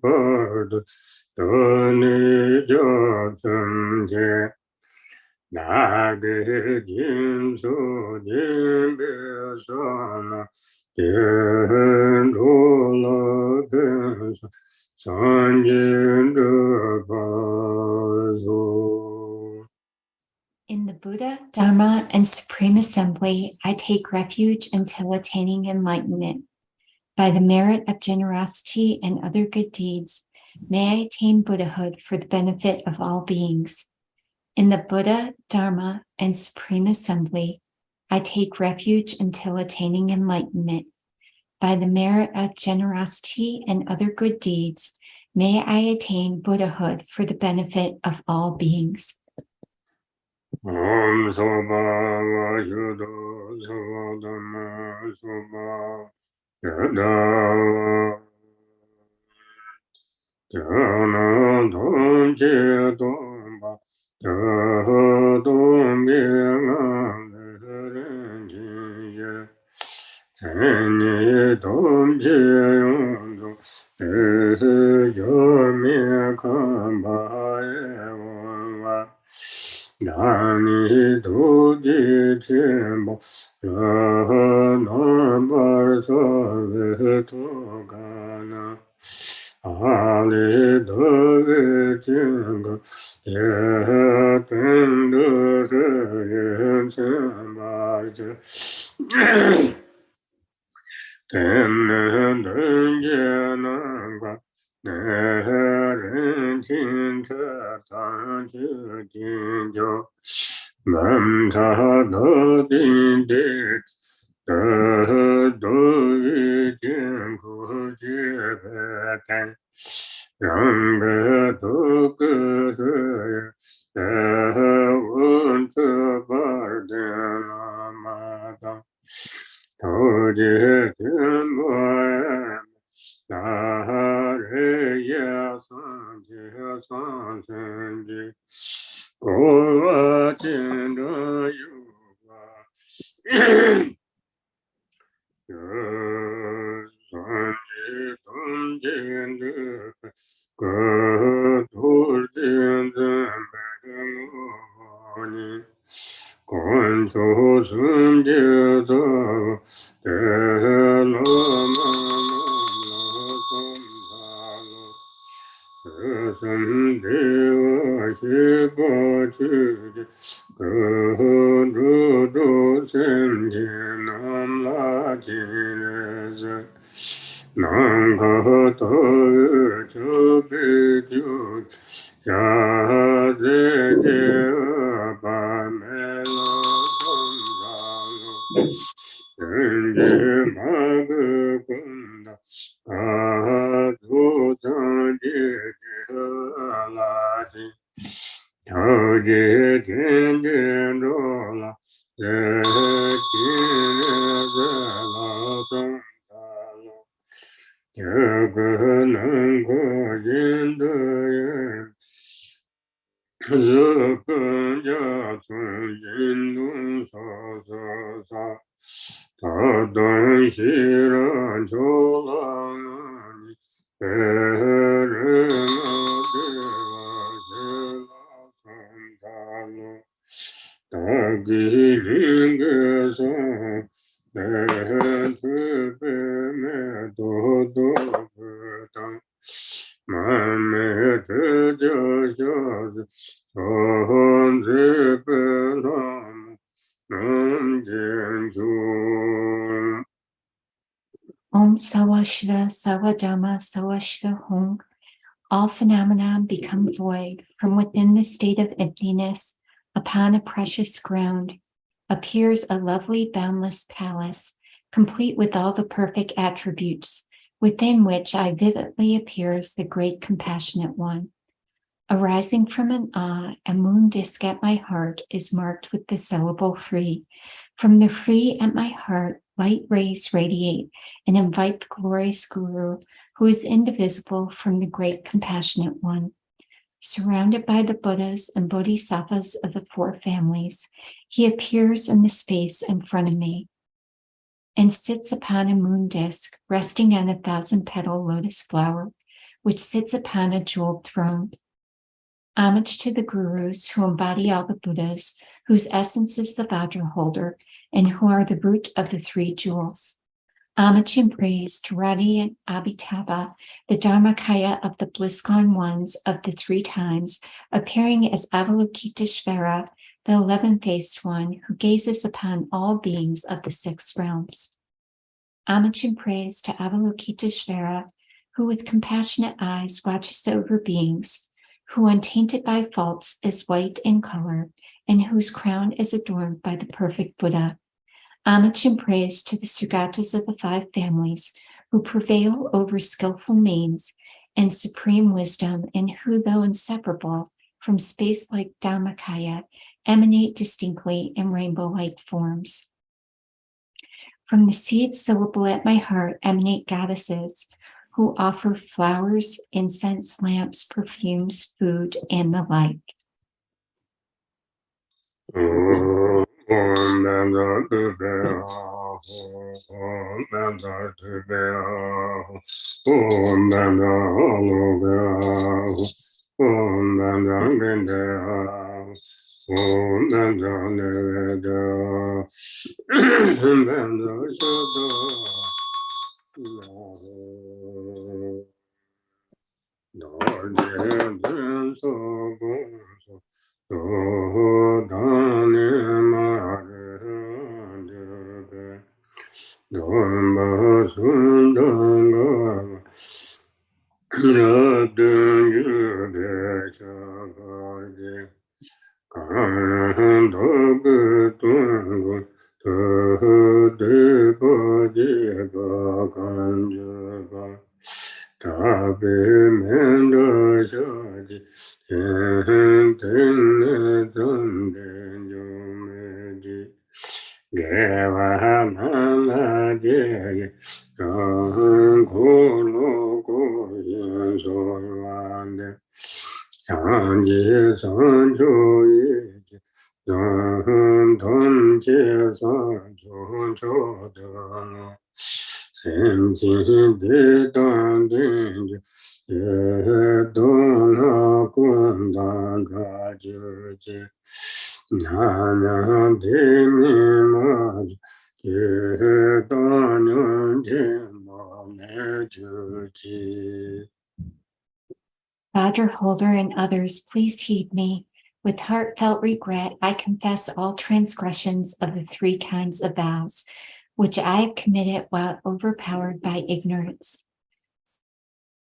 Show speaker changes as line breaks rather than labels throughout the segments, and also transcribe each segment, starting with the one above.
Pardu Doni Josum Je Nage Jim Su Jim Besana Jen Rola Bensa Sanjin Pazu.
In the Buddha, Dharma, and Supreme Assembly, I take refuge until attaining enlightenment. By the merit of generosity and other good deeds, may I attain Buddhahood for the benefit of all beings. In the Buddha, Dharma, and Supreme Assembly, I take refuge until attaining enlightenment. By the merit of generosity and other good deeds, may I attain Buddhahood for the benefit of all beings.
Om Soba Vayudo Soba Dhamma Soba Yada Jana Dom Je Domba Dom Yenga Ren Jinye Zeni Dom Je Yonzo Yomi Kamba Ewa Nani Doji Chimbo Nambar Save Togana Ali Dove Tinga Yetendu Yensembaje Tenen Yenanga Neren Chincha Tanju Jinjo Mamta Dodin Dik Dovi Jinku Jibetan Ranga Doku Wuntu Bardena Mata Toji Timboyam Nahariya Sanjaya Sanjaya Goa Chinda Yuva Sanjaya Sanjaya Gadur Jinda Megamoni Koncho Sanjaya Zava Dela Sandeva Shiva Chudi Guru Do Sendi Namla Jineza Nanga Tavi Chubi Jud Yade Deva Mela Samzalo Sendi Magakunda Adu Sandi Alaji Toji Jinjin Rola Zeki Zela Samsalo Yagananga Jindayen Zukan Jatsun Jindun Sa Sa Tadan Shiran Cholanani Perena Deva Jela Santalo Tagi Lingasan Nehetu Peme Dodo Petan Mame Teja Shaz Sohanze Pelam Nam Jenju
Om Sawashita Sawadharma Sawashita Hong. All phenomena become void. From within the state of emptiness, upon a precious ground, appears a lovely boundless palace, complete with all the perfect attributes, within which I vividly appears the great compassionate one. Arising from an awe, a moon disk at my heart is marked with the syllable free. From the free at my heart, light rays radiate and invite the glorious Guru, who is indivisible from the great compassionate one. Surrounded by the Buddhas and Bodhisattvas of the four families, he appears in the space in front of me and sits upon a moon disk, resting on a 1,000-petal lotus flower, which sits upon a jeweled throne. Homage to the gurus who embody all the Buddhas, whose essence is the Vajra holder, and who are the root of the three jewels. Homage and praise to Radhi and Abhitaba, the Dharmakaya of the bliss-gone ones of the three times, appearing as Avalokiteshvara, the 11-faced one who gazes upon all beings of the six realms. Homage and praise to Avalokiteshvara, who with compassionate eyes watches over beings, who untainted by faults is white in color, and whose crown is adorned by the perfect Buddha. Homage and praise to the Sugatas of the five families, who prevail over skillful manes and supreme wisdom, and who, though inseparable from space-like Dharmakaya, emanate distinctly in rainbow-like forms. From the seed syllable at my heart emanate goddesses, who offer flowers, incense, lamps, perfumes, food, and the like. Vajra holder and others, please heed me. With heartfelt regret, I confess all transgressions of the three kinds of vows, which I have committed while overpowered by ignorance.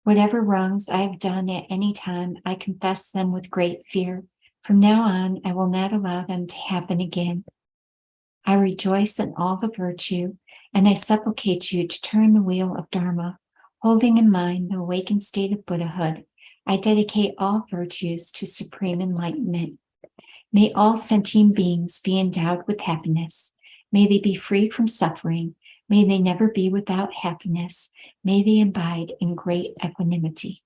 Whatever wrongs I have done at any time, I confess them with great fear. From now on, I will not allow them to happen again. I rejoice in all the virtue, and I supplicate you to turn the wheel of Dharma, holding in mind the awakened state of Buddhahood. I dedicate all virtues to supreme enlightenment. May all sentient beings be endowed with happiness. May they be free from suffering. May they never be without happiness. May they abide in great equanimity.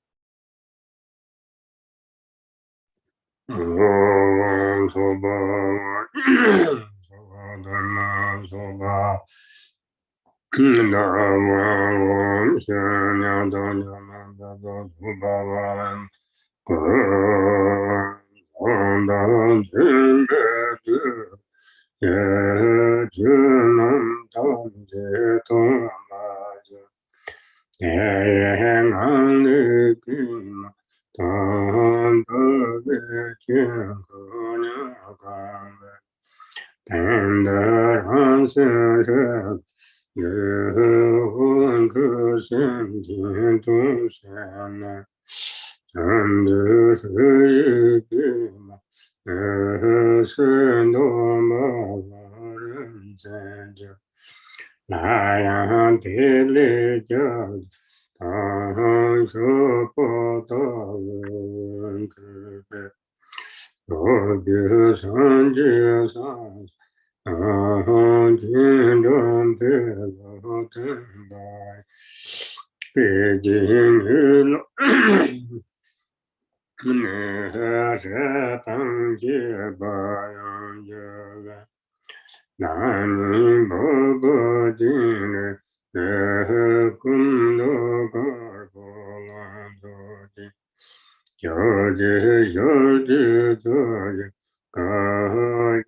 小节小节作业，高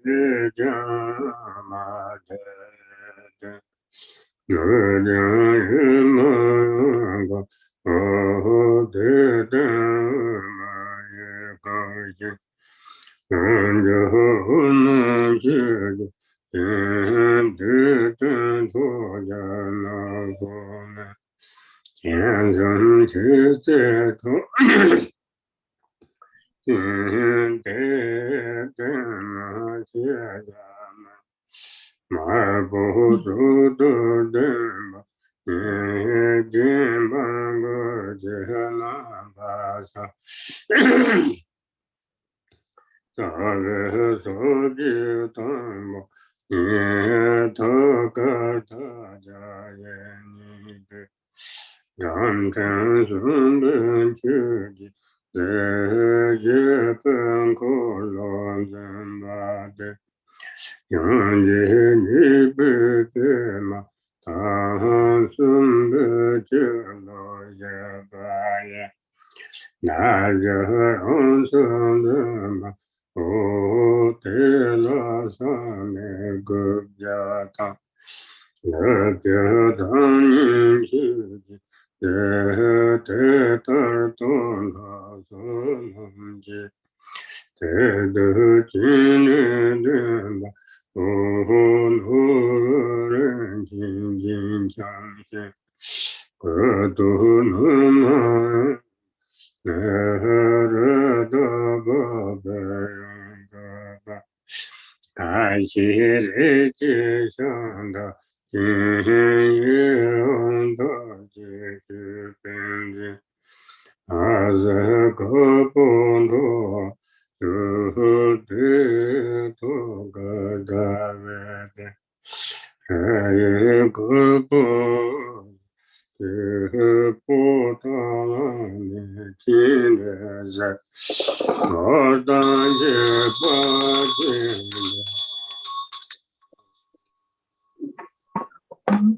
节加马的的，我将日梦个，哦的的马也高兴，俺就能去的，真托家那个呢，天生去在头。嘛谢呀嘛，马不住都的嘛，金半个接那巴萨，大个手机当嘛，头个他家也你的，让真顺便去的。日本可老人把的，杨姐你不对嘛？他孙不就老也把呀？那人生的嘛，哦，对了，上那个家堂，我表当年去的。得东他所能及，得今日的嘛，哦，路人紧紧相信，各都能嘛，得个个人个个，感谢日记上的。今日的结局本质，还是个不多，就得多个单位的，还有个不，就是不当你听的人，我当也不听。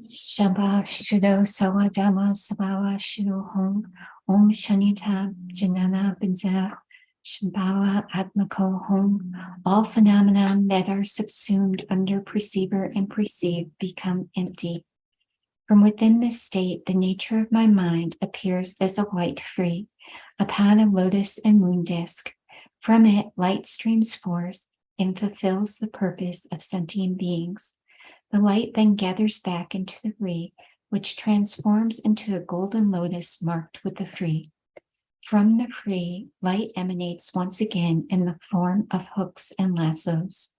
Shamba Shido Sawa Dhamma Sabawa Shido Hong Om Shanita Janana Binza Shambhawa Atmako Hong. All phenomena that are subsumed under perceiver and perceived become empty. From within this state, the nature of my mind appears as a white free upon a lotus and moon disk. From it, light streams forth and fulfills the purpose of sentient beings. The light then gathers back into the free, which transforms into a golden lotus marked with the free. From the free, light emanates once again in the form of hooks and lassos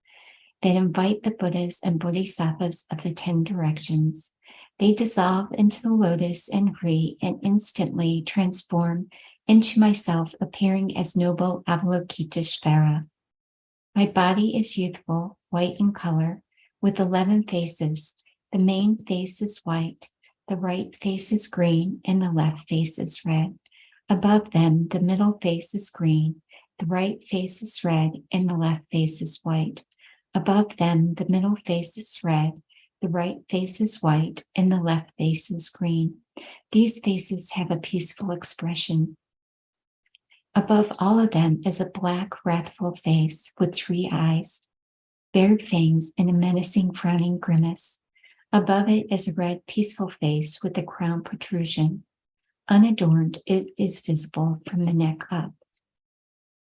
that invite the Buddhas and Bodhisattvas of the 10 directions. They dissolve into the lotus and free and instantly transform into myself, appearing as noble Avalokiteshvara. My body is youthful, white in color, with 11 faces. The main face is white, the right face is green, and the left face is red. Above them, the middle face is green, the right face is red, and the left face is white. Above them, the middle face is red, the right face is white, and the left face is green. These faces have a peaceful expression. Above all of them is a black, wrathful face with 3 eyes, bared fangs, and a menacing frowning grimace. Above it is a red, peaceful face with a crown protrusion. Unadorned, it is visible from the neck up.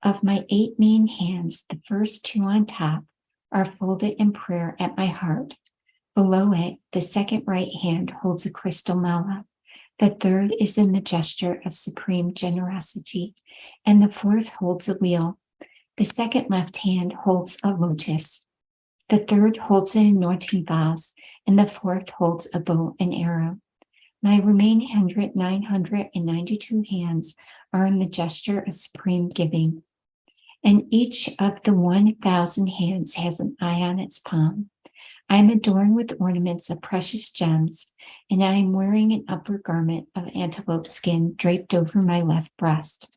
Of my 8 main hands, the first 2 on top are folded in prayer at my heart. Below it, the second right hand holds a crystal mala. The third is in the gesture of supreme generosity, and the fourth holds a wheel. The second left hand holds a lotus. The third holds an anointing vase, and the fourth holds a bow and arrow. My remaining 992 hands are in the gesture of supreme giving, and each of the 1,000 hands has an eye on its palm. I am adorned with ornaments of precious gems, and I am wearing an upper garment of antelope skin draped over my left breast.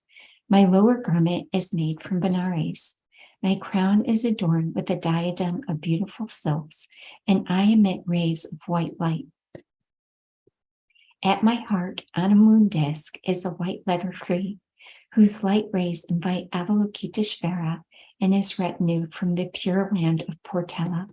My lower garment is made from Benares. My crown is adorned with a diadem of beautiful silks, and I emit rays of white light. At my heart, on a moon disk, is a white letter free, whose light rays invite Avalokiteshvara and his retinue from the pure land of Portela.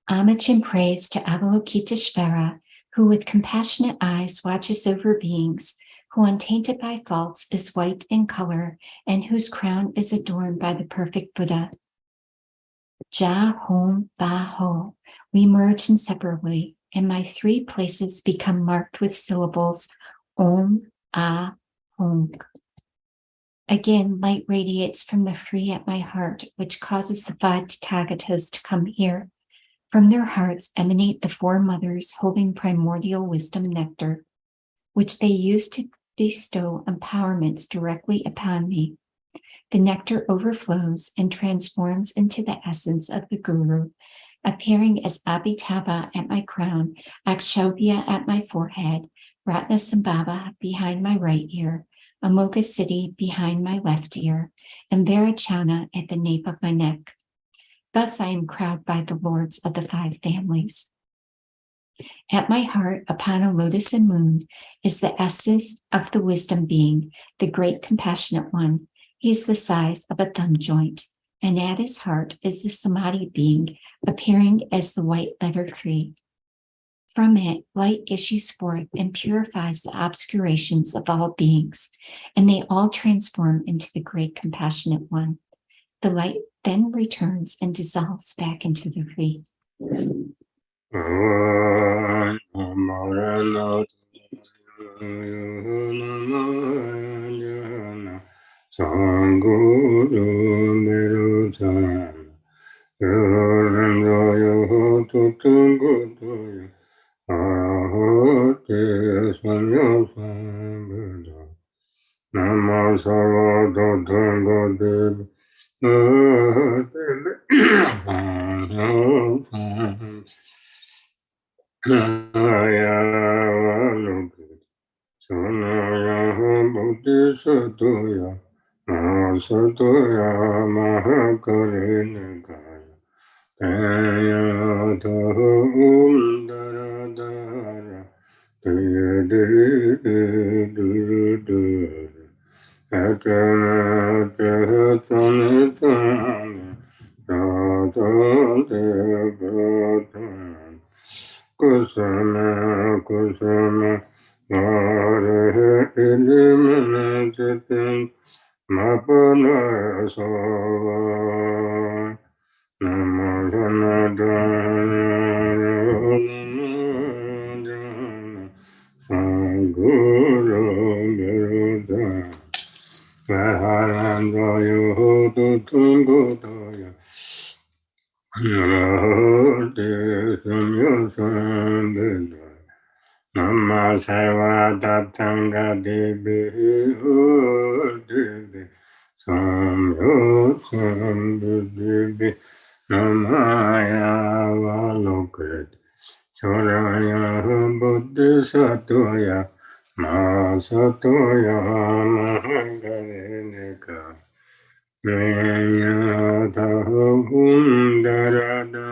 Homage and praise to Avalokiteshvara, who with compassionate eyes watches over beings, who untainted by faults is white in color, and whose crown is adorned by the perfect Buddha. Ja, Hom, Ba, Ho. We merge inseparably, and my three places become marked with syllables Om, Ah, Hong. Again, light radiates from the free at my heart, which causes the 5 Tathagatas to come here. From their hearts emanate the 4 mothers holding primordial wisdom nectar, which they use to bestow empowerments directly upon me. The nectar overflows and transforms into the essence of the Guru, appearing as Abhitaba at my crown, Akshobhya at my forehead, Ratnasambhava behind my right ear, Amoga Siddhi behind my left ear, and Varachana at the nape of my neck. Thus I am crowned by the lords of the 5 families. At my heart, upon a lotus and moon, is the essence of the wisdom being, the great compassionate one. He is the size of a thumb joint, and at his heart is the samadhi being, appearing as the white letter tree. From it, light issues forth and purifies the obscurations of all beings, and they all transform into the great compassionate one. The light then returns and dissolves back into the tree.
Satoya Mahakarinakaya Taya Tahum Daradara Taya Kusama Kusama Mare Eliminated Mapana Sava Namasanadana Sanguru Beruda Maharanda Yohoto Tungotoya Narahode Samya Sambeda Nama Sarva Tatanga Devi Devi Samya Sambedvi Namaya Valoket Choraya Bodhisattvaya Masatoya Mahagarenika Nyatahum Darada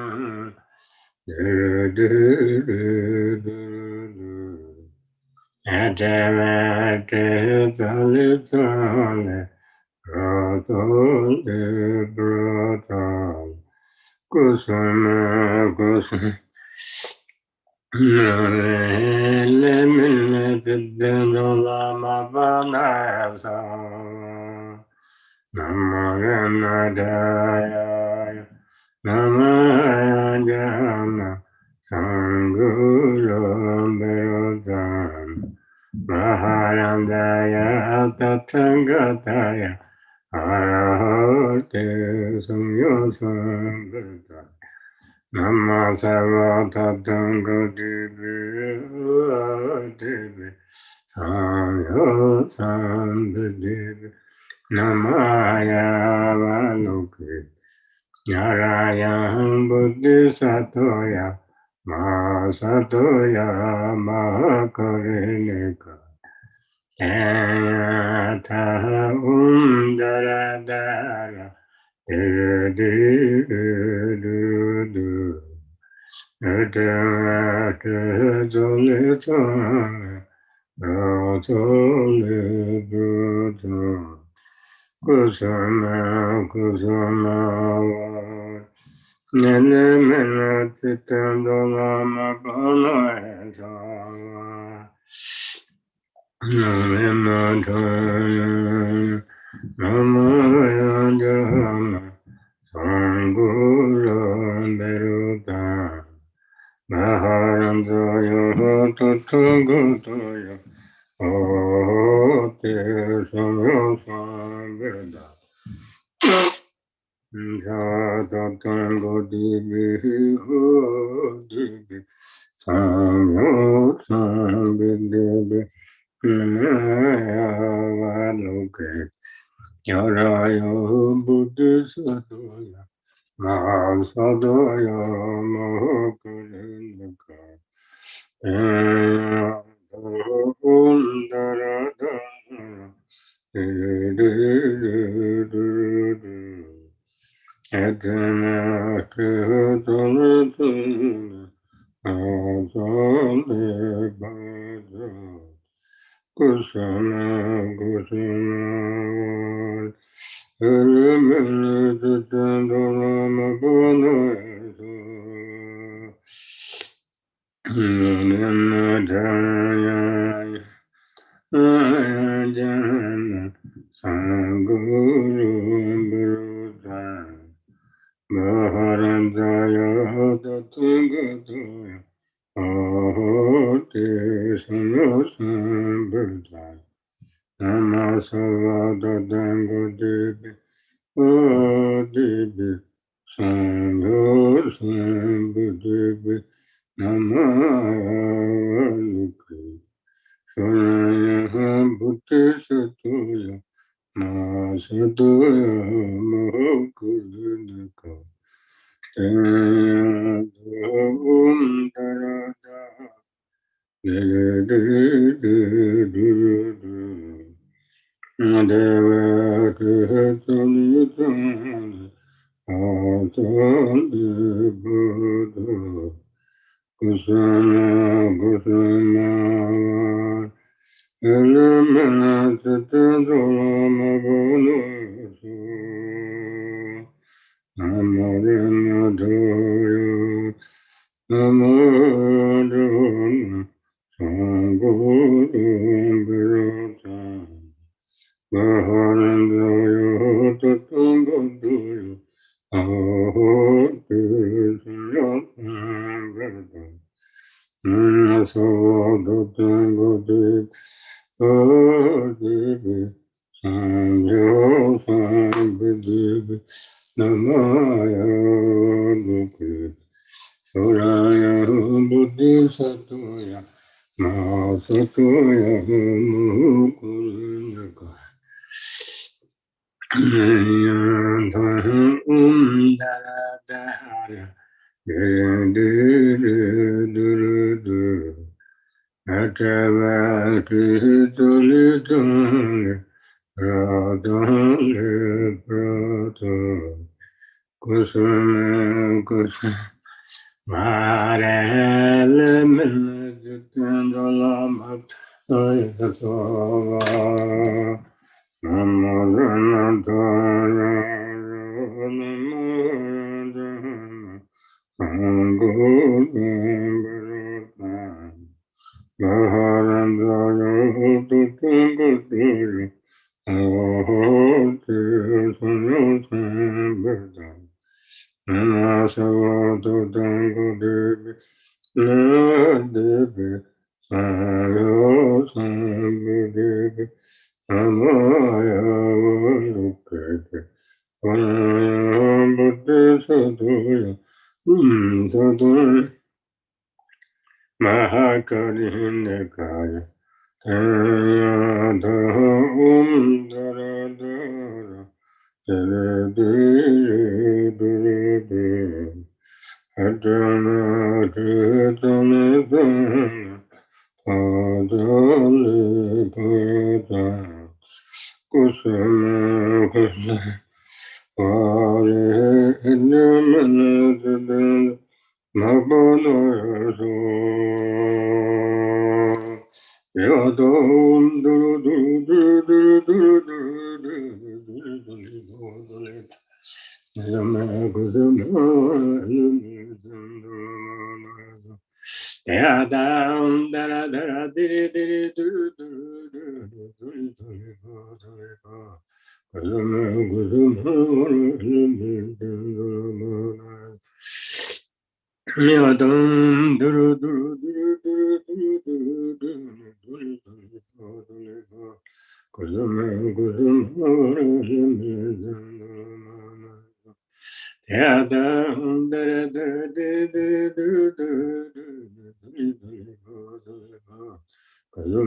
Ajavake Talitale Pratole Pratale Kusama Kusama Lama Bu Nima Namayana Sanguro Beodan Maharandaya Tatangataya Arahate Samyo Sambhita Nama Sarva Tatangati Devi Samyo Sambhita Namaya Valoke Narayam Bodhisattvaya Masatoya Mahakarinika Tayata Daradara Du Kusama Kusama Nene Mena Chitanda Lama Bu Nima Nena Chaya Namaya Jana Sangura Beruta Maharandaya Tathagatoya Ate Samya Sambheda Satatango Divi Divi Samyo Sambheda Namaya Valoke Yaraya Buddhisattvaya Mahasadaya Mahakarinaka Daradana Etana Ketanatana Asale Bhaja Kusana Kusana Lama Bu Nima Jana Sanguru Berudan Maharandaya Tathagatoya Ahote Samya Sambhita Nama Sarvada Dango Devi Devi Samya Sambhita Namaya Shaya Buddhisattvaya Masatoya Mahakarinaka Taya Om Darada Deva Namo Sangho Birata Maharandayo Tatangadoyo Ahote Sunyatangata Nasavatangate Adebe Sanjo Sambhidebe Namaya Dukke Suraya Buddhi Satoya Masatoya Mukurindaka Yantaham Daradaya Duru Atavaki Tulitun Radhan Prata Kusum Kusum Marele Minajitandala Ayatava Namadhanataya Namadhanataya Sangha Maharandaya Tutungataya Ahote Sunyatambeta Nasavata Tangadevi Nadevi Sayo Sambudevi Amaya Varukete Vanaya Buddhi Sadoya Sadoya Mahakarindakaya Tayada Daradara Dere Adana Kirtana Dana Adale Pata Kusama Kusama Vare Idamana Dada Mabana Yaso Yadam Duru Duru Duru Duru Duru Duru Duru Duru Yadam Dara Dara Diri Diri Duru Duru Duru Duru Duru Yadam Duru Duru Duru Duru Duru Duru Duru Duru Kuzum Yadam Dara Dara Diri Duru Yadam Dara Dara Diri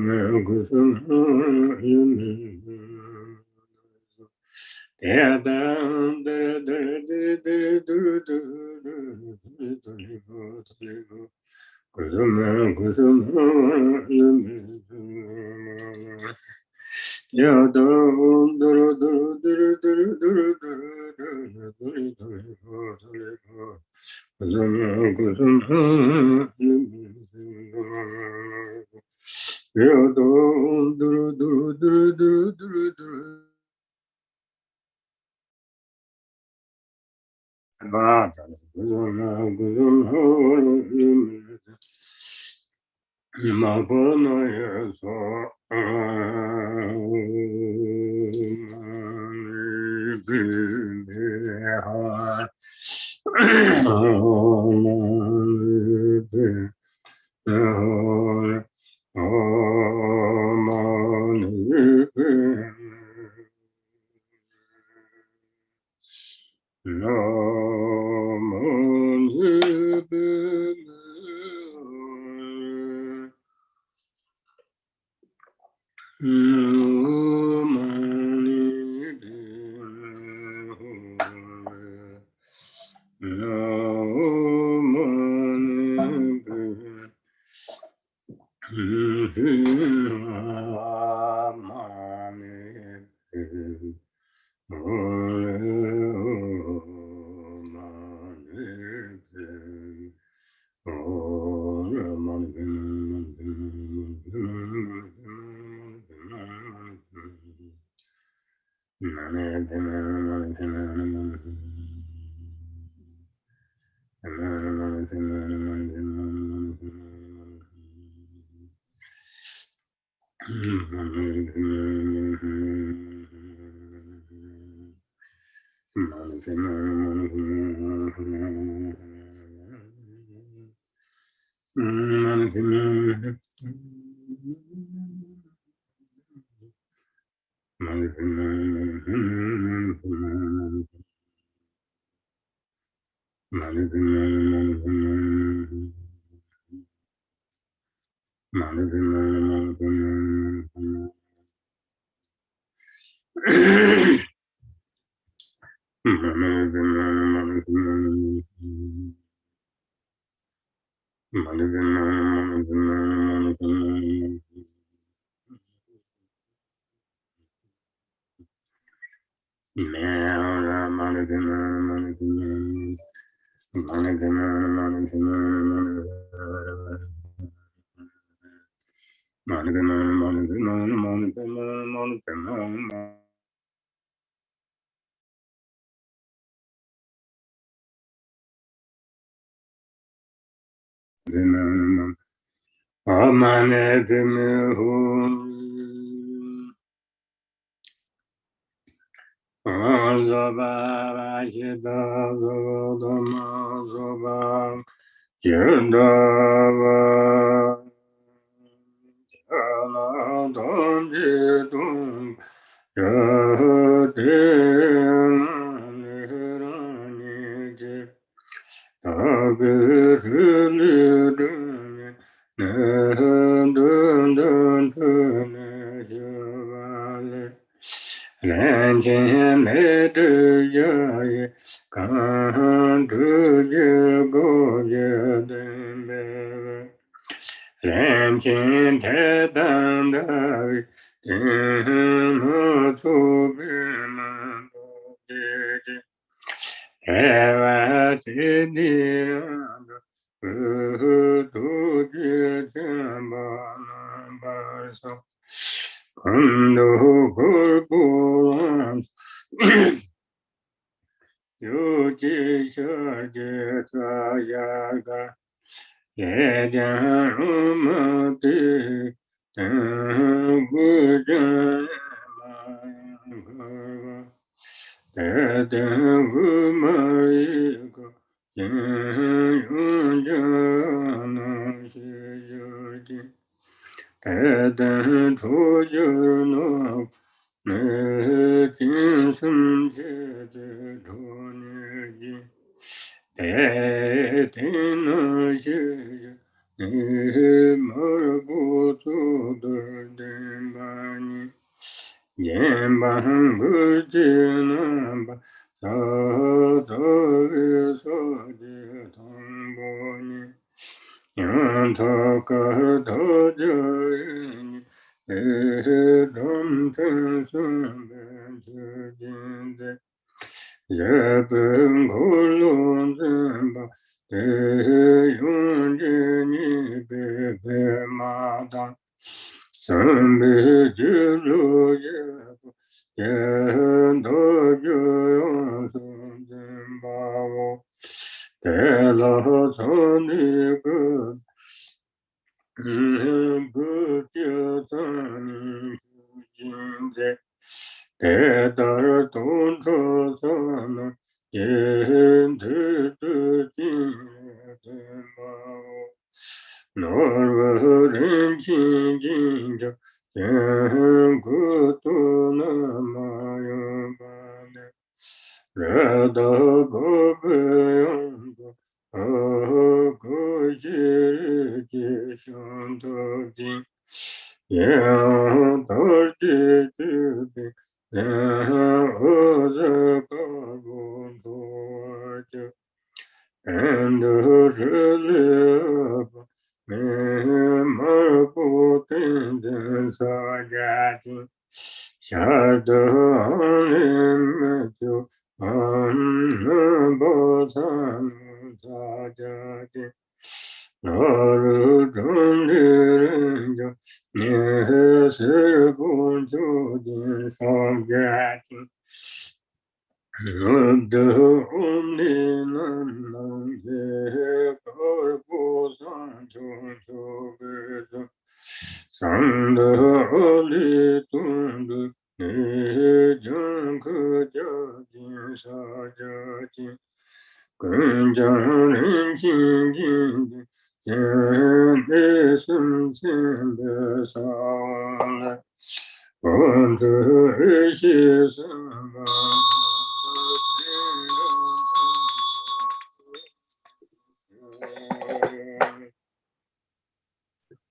Duru Kusum Yadam Dara Dara Diri Duru Yadam Duru Duru Duru Duru Duru Duru Vata Mapanaya Sa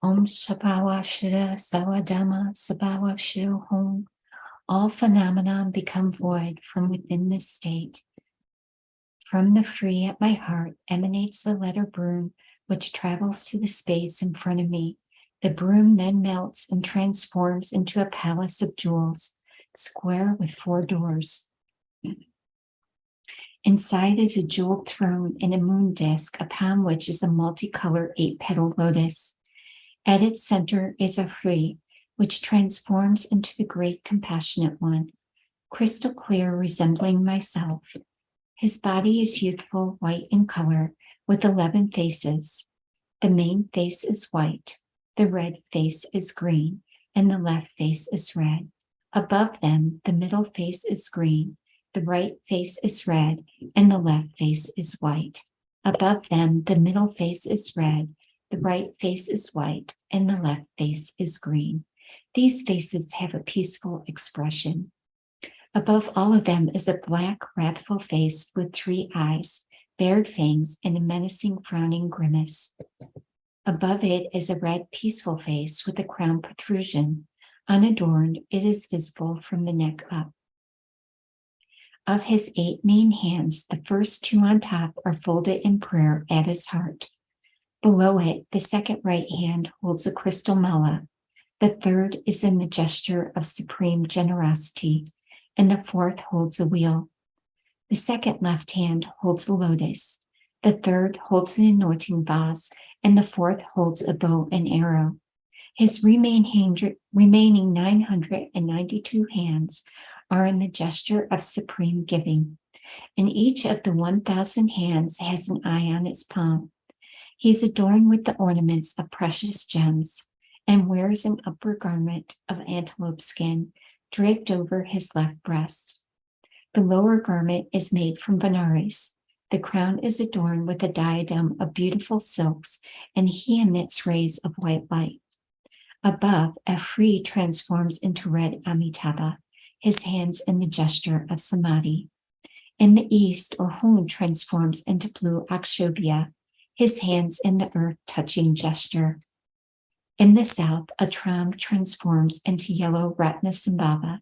Om Sabhawa Shira Sawadama Sabhawa Shira Hum. All phenomena become void from within this state. From the free at my heart emanates the letter broom, which travels to the space in front of me. The broom then melts and transforms into a palace of jewels, square with 4 doors. Inside is a jeweled throne and a moon disk, upon which is a multicolored 8-petaled lotus. At its center is a Hri, which transforms into the great compassionate one, crystal clear, resembling myself. His body is youthful, white in color, with 11 faces. The main face is white, the red face is green, and the left face is red. Above them, the middle face is green, the right face is red, and the left face is white. Above them, the middle face is red, the right face is white, and the left face is green. These faces have a peaceful expression. Above all of them is a black, wrathful face with 3 eyes, bared fangs, and a menacing, frowning grimace. Above it is a red, peaceful face with a crown protrusion. Unadorned, it is visible from the neck up. Of his 8 main hands, the first 2 on top are folded in prayer at his heart. Below it, the second right hand holds a crystal mala. The third is in the gesture of supreme generosity, and the fourth holds a wheel. The second left hand holds a lotus. The third holds an anointing vase, and the fourth holds a bow and arrow. His remaining 992 hands are in the gesture of supreme giving, and each of the 1,000 hands has an eye on its palm. He's adorned with the ornaments of precious gems and wears an upper garment of antelope skin draped over his left breast. The lower garment is made from Benares. The crown is adorned with a diadem of beautiful silks, and he emits rays of white light. Above, Afri transforms into red Amitabha, his hands in the gesture of samadhi. In the east, Orhun transforms into blue Akshobhya, his hands in the earth-touching gesture. In the south, Atram transforms into yellow Ratnasambhava,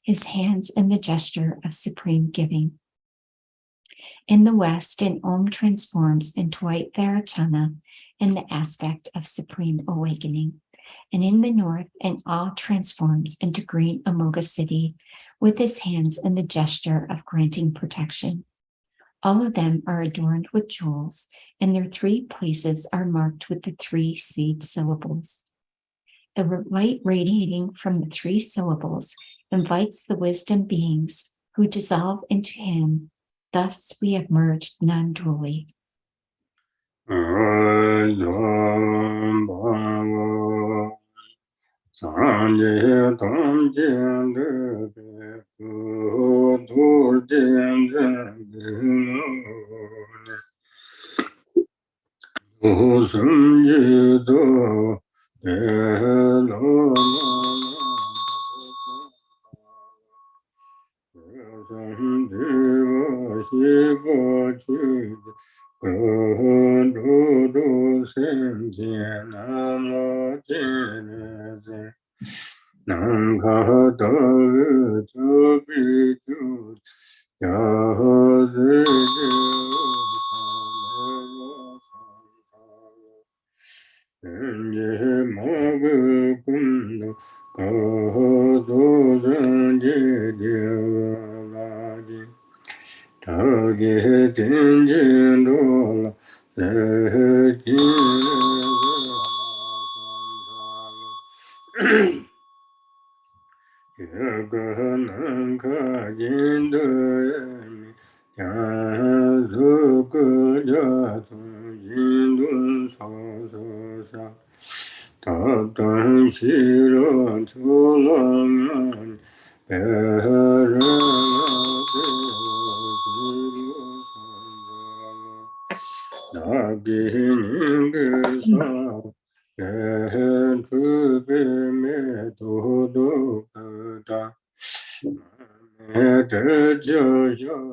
his hands in the gesture of supreme giving. In the west, an Om transforms into white Varachana in the aspect of supreme awakening. And in the north, an Ah transforms into green Amoga city with his hands in the gesture of granting protection. All of them are adorned with jewels, and their 3 places are marked with the 3 seed syllables. The light radiating from the 3 syllables invites the wisdom beings who dissolve into him. Thus we have merged non-dually.
시로 초롱한 배를 나비는 그사 주뱀에 도둑다 대저여서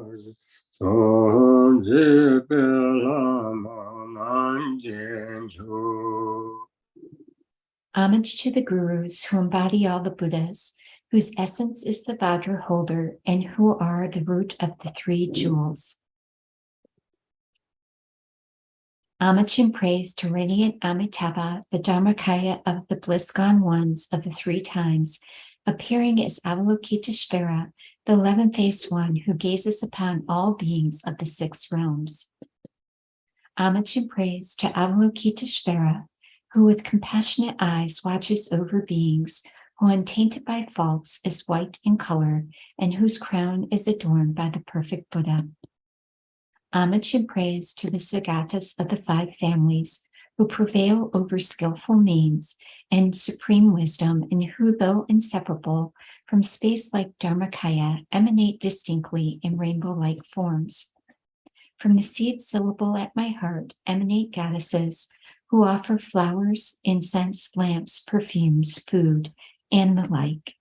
Homage to the gurus who embody all the Buddhas, whose essence is the Vajra holder and who are the root of the three jewels. Homage and praise to radiant Amitabha, the Dharmakaya of the bliss-gone ones of the three times, appearing as Avalokiteshvara, the 11-faced one who gazes upon all beings of the 6 realms. Homage and praise to Avalokiteshvara, who with compassionate eyes watches over beings, who untainted by faults is white in color, and whose crown is adorned by the perfect Buddha. Homage and praise to the Sagatas of the 5 families, who prevail over skillful means and supreme wisdom, and who, though inseparable from space like Dharmakaya, emanate distinctly in rainbow-like forms. From the seed syllable at my heart emanate goddesses who offer flowers, incense, lamps, perfumes, food, and the like.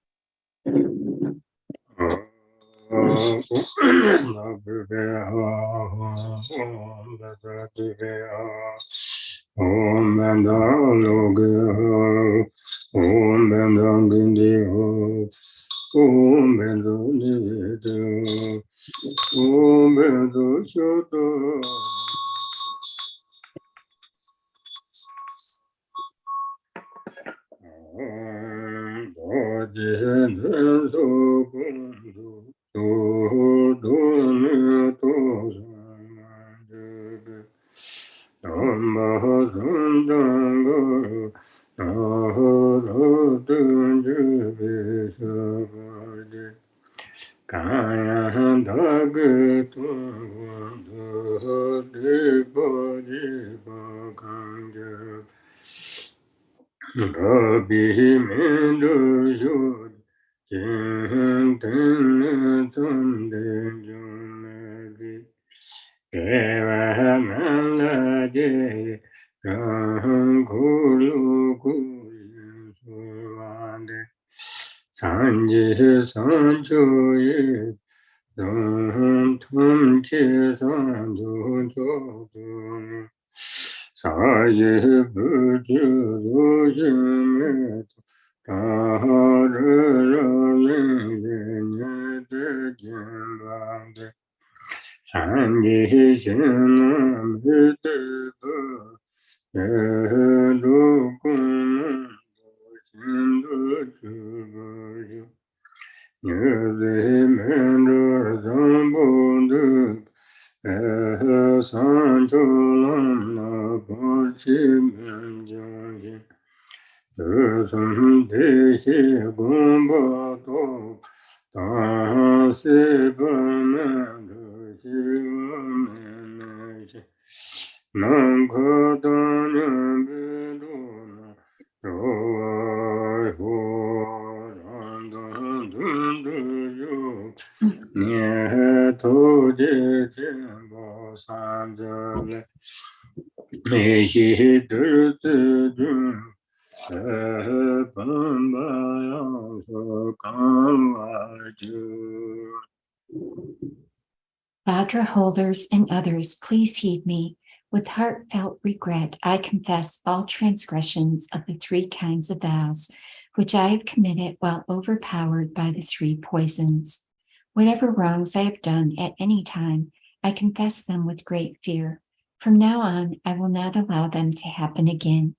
Vajra holders and others, please heed me. With heartfelt regret, I confess all transgressions of the 3 kinds of vows, which I have committed while overpowered by the 3 poisons. Whatever wrongs I have done at any time, I confess them with great fear. From now on, I will not allow them to happen again.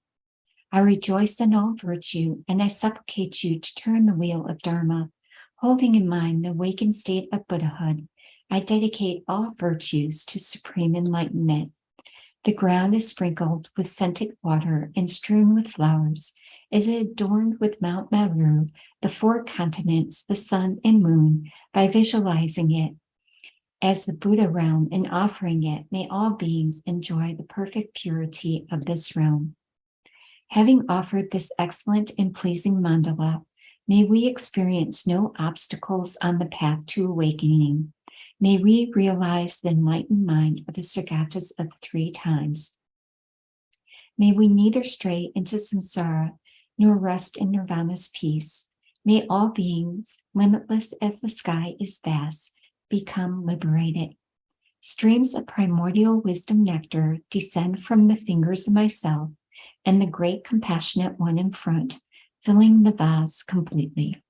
I rejoice in all virtue, and I supplicate you to turn the wheel of Dharma. Holding in mind the awakened state of Buddhahood, I dedicate all virtues to supreme enlightenment. The ground is sprinkled with scented water and strewn with flowers. Is it adorned with Mount Meru, the 4 continents, the sun and moon? By visualizing it as the Buddha realm and offering it, may all beings enjoy the perfect purity of this realm. Having offered this excellent and pleasing mandala, may we experience no obstacles on the path to awakening. May we realize the enlightened mind of the Sargatas of 3 times. May we neither stray into samsara nor rest in nirvana's peace. May all beings, limitless as the sky is vast, become liberated. Streams of primordial wisdom nectar descend from the fingers of myself and the great compassionate one in front, filling the vase completely.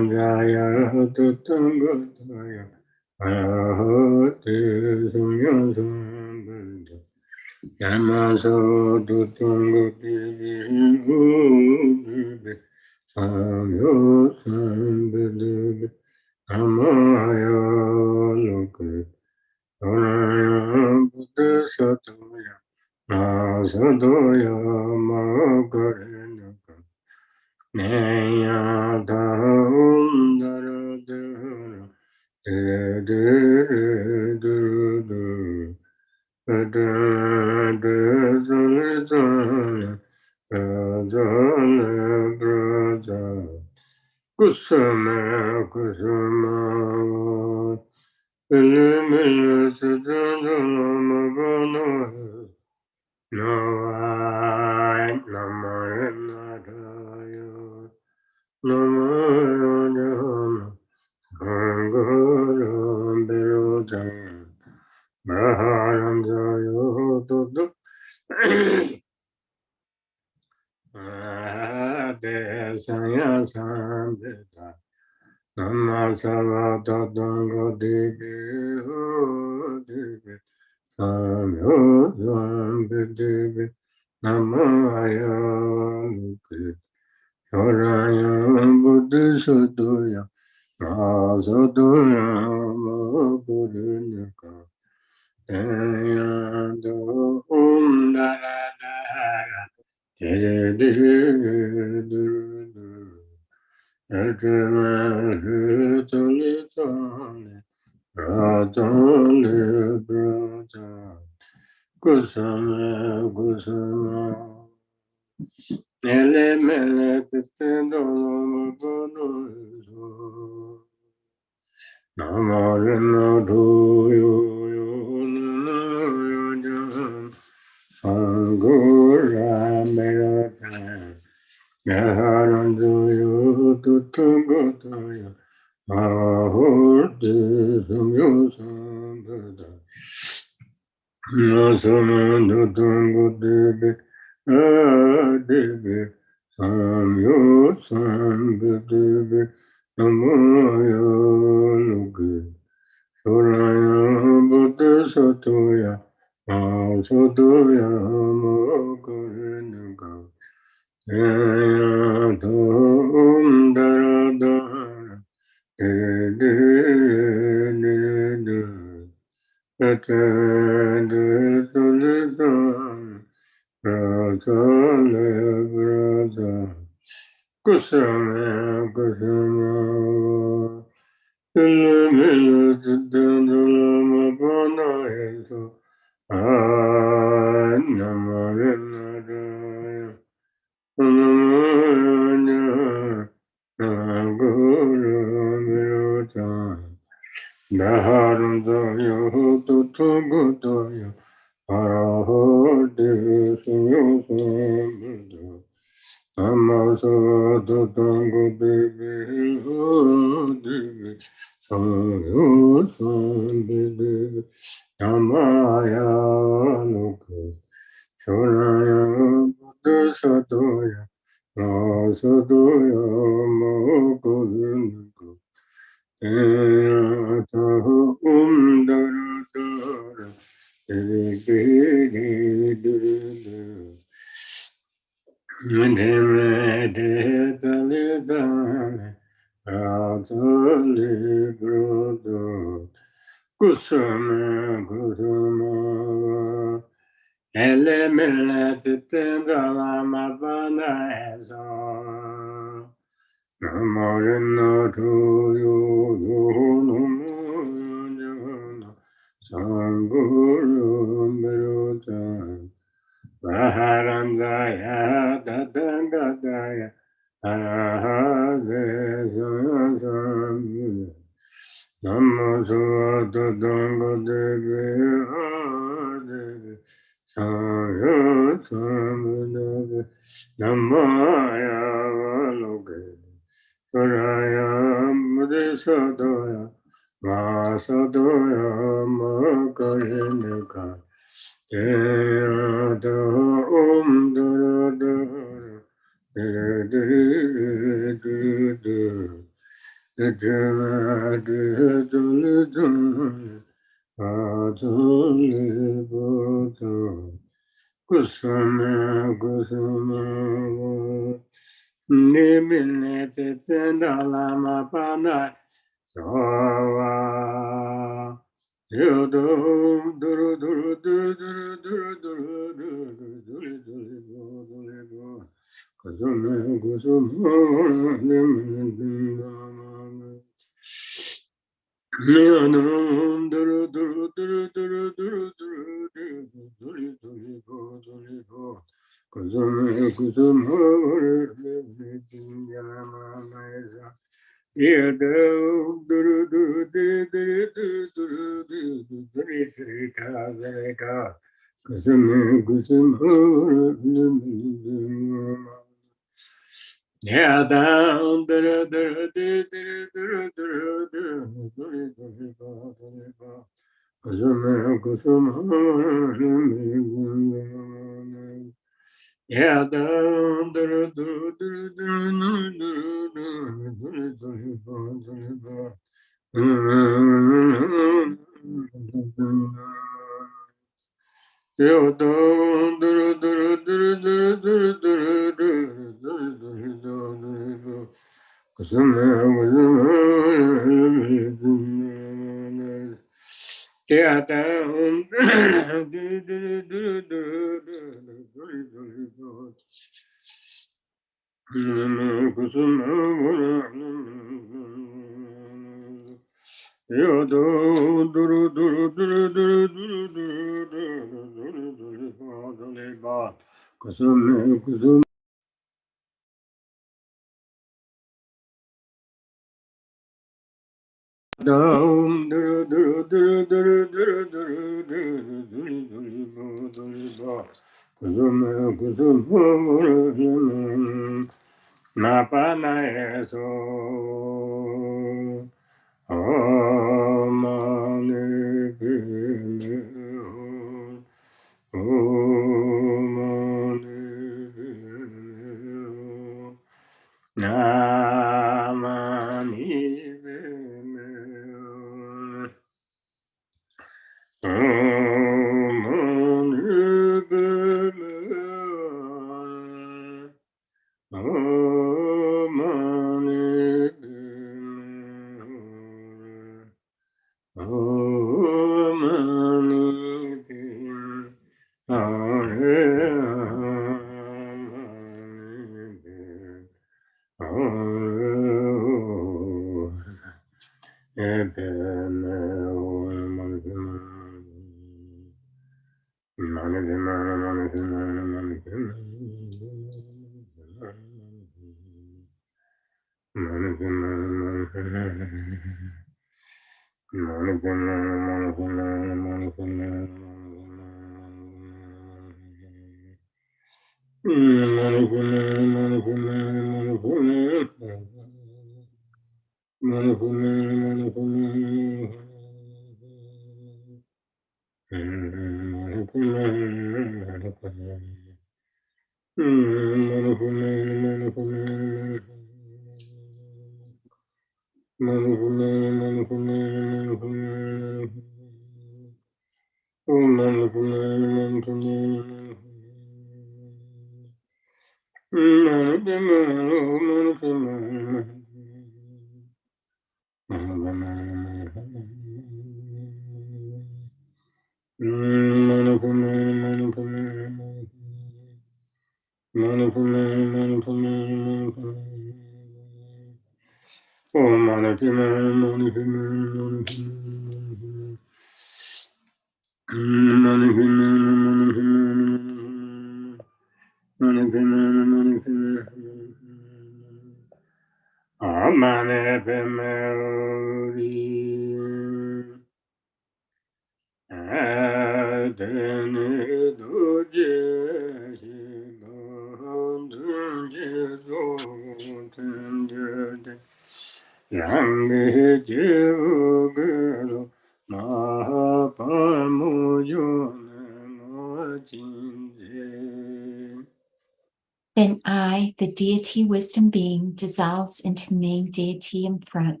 Then I, the deity wisdom being, dissolves into the main deity in front.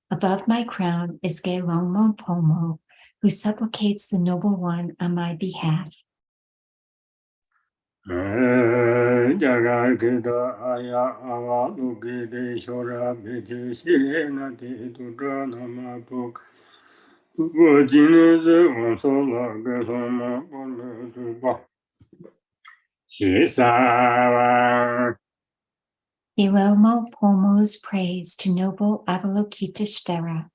Above my crown is Gelongmo Pomo, who supplicates the noble one on my behalf. Gelongmo Pomo's praise to noble Avalokiteshvara.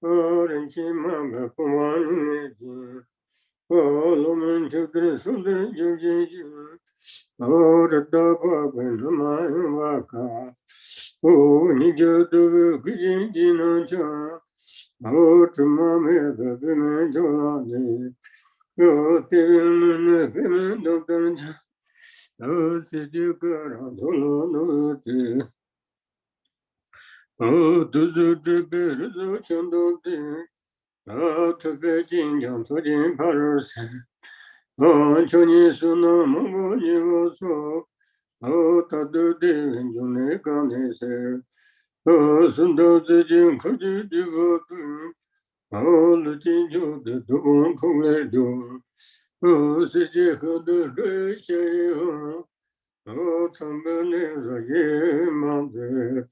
人气满个不完的经，我们就跟说的有些经，这大把本他妈有瓦卡，你就都个经济能讲，这么没个别人就让你，别人的别人都跟着，自己个人都弄的。都是这辈子都想到的，特别紧张，昨天爬了山，求你说那么多你我说，他都得很久没干的事，顺道自己可去的不对，了进就的都往口来丢，世界和的这些以后，成本的这些忙的。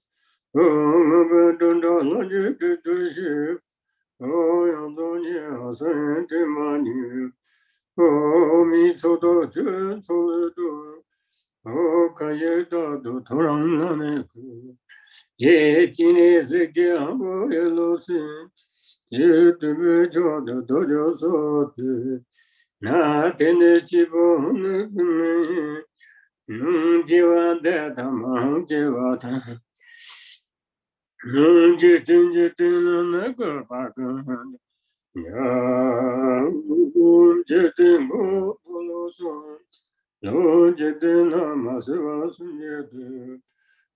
我们正常了解的这些，要做你好生这么你，你走到这走得多，看也到都突然那么苦，也今天是讲我也老师，也对不着的多就说的，那天的基本那个没，结完的他忙结完他。这那个八个，这我不啰嗦，这那么是我是你的，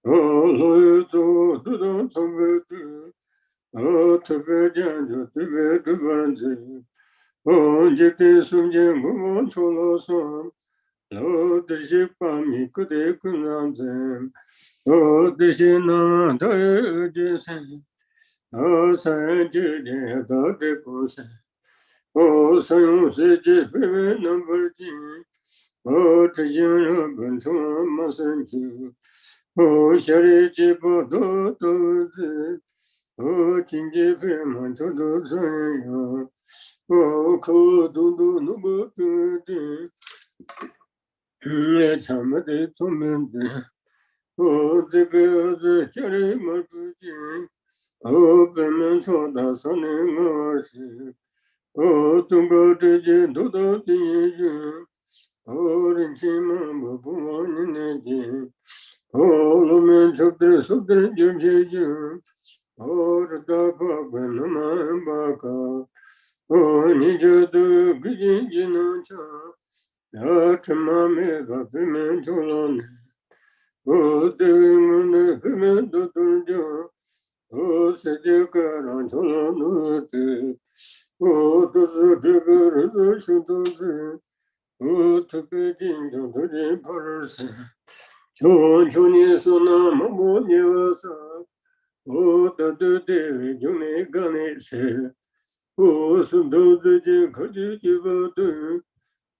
我做都当成别的，特别讲究特别的本子，这瞬间我忘错了说。这些把米可得困难症，这些那他也就是，三句的到这故事，三用世界非为能不进，这些人本从马生去，下里几波都是，经济非满足都算呀，口都那么多的。他们的聪明的，这个是家里没不进，本门错大三年20，中国之间都到第一人，人气满不往你那进，我们说的说的就这样，这大把本那么把个，你觉得毕竟只能唱。这么没个别人就让你，对我的别人都懂讲，世界各人就让我的，都是这个日子修都是，特别紧张特别怕人生，求你说那么多年我说，都就没干那些，是都自己可去就不对。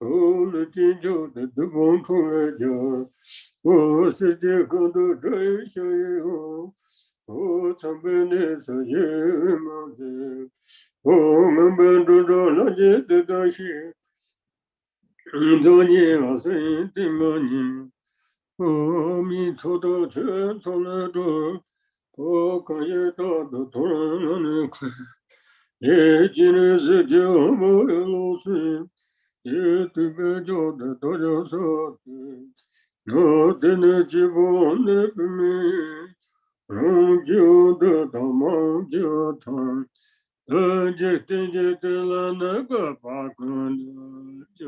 了进就的都光出来讲，世界更多这些以后，常被那些野蛮的，们本着着那些的东西，昨年我是的么年，迷错到全错了着，看也到的突然让你看，也今日世界我有老师。也对别叫的多叫说的，我的那几波那个没，让就的到忙就谈，这了那个八个的就。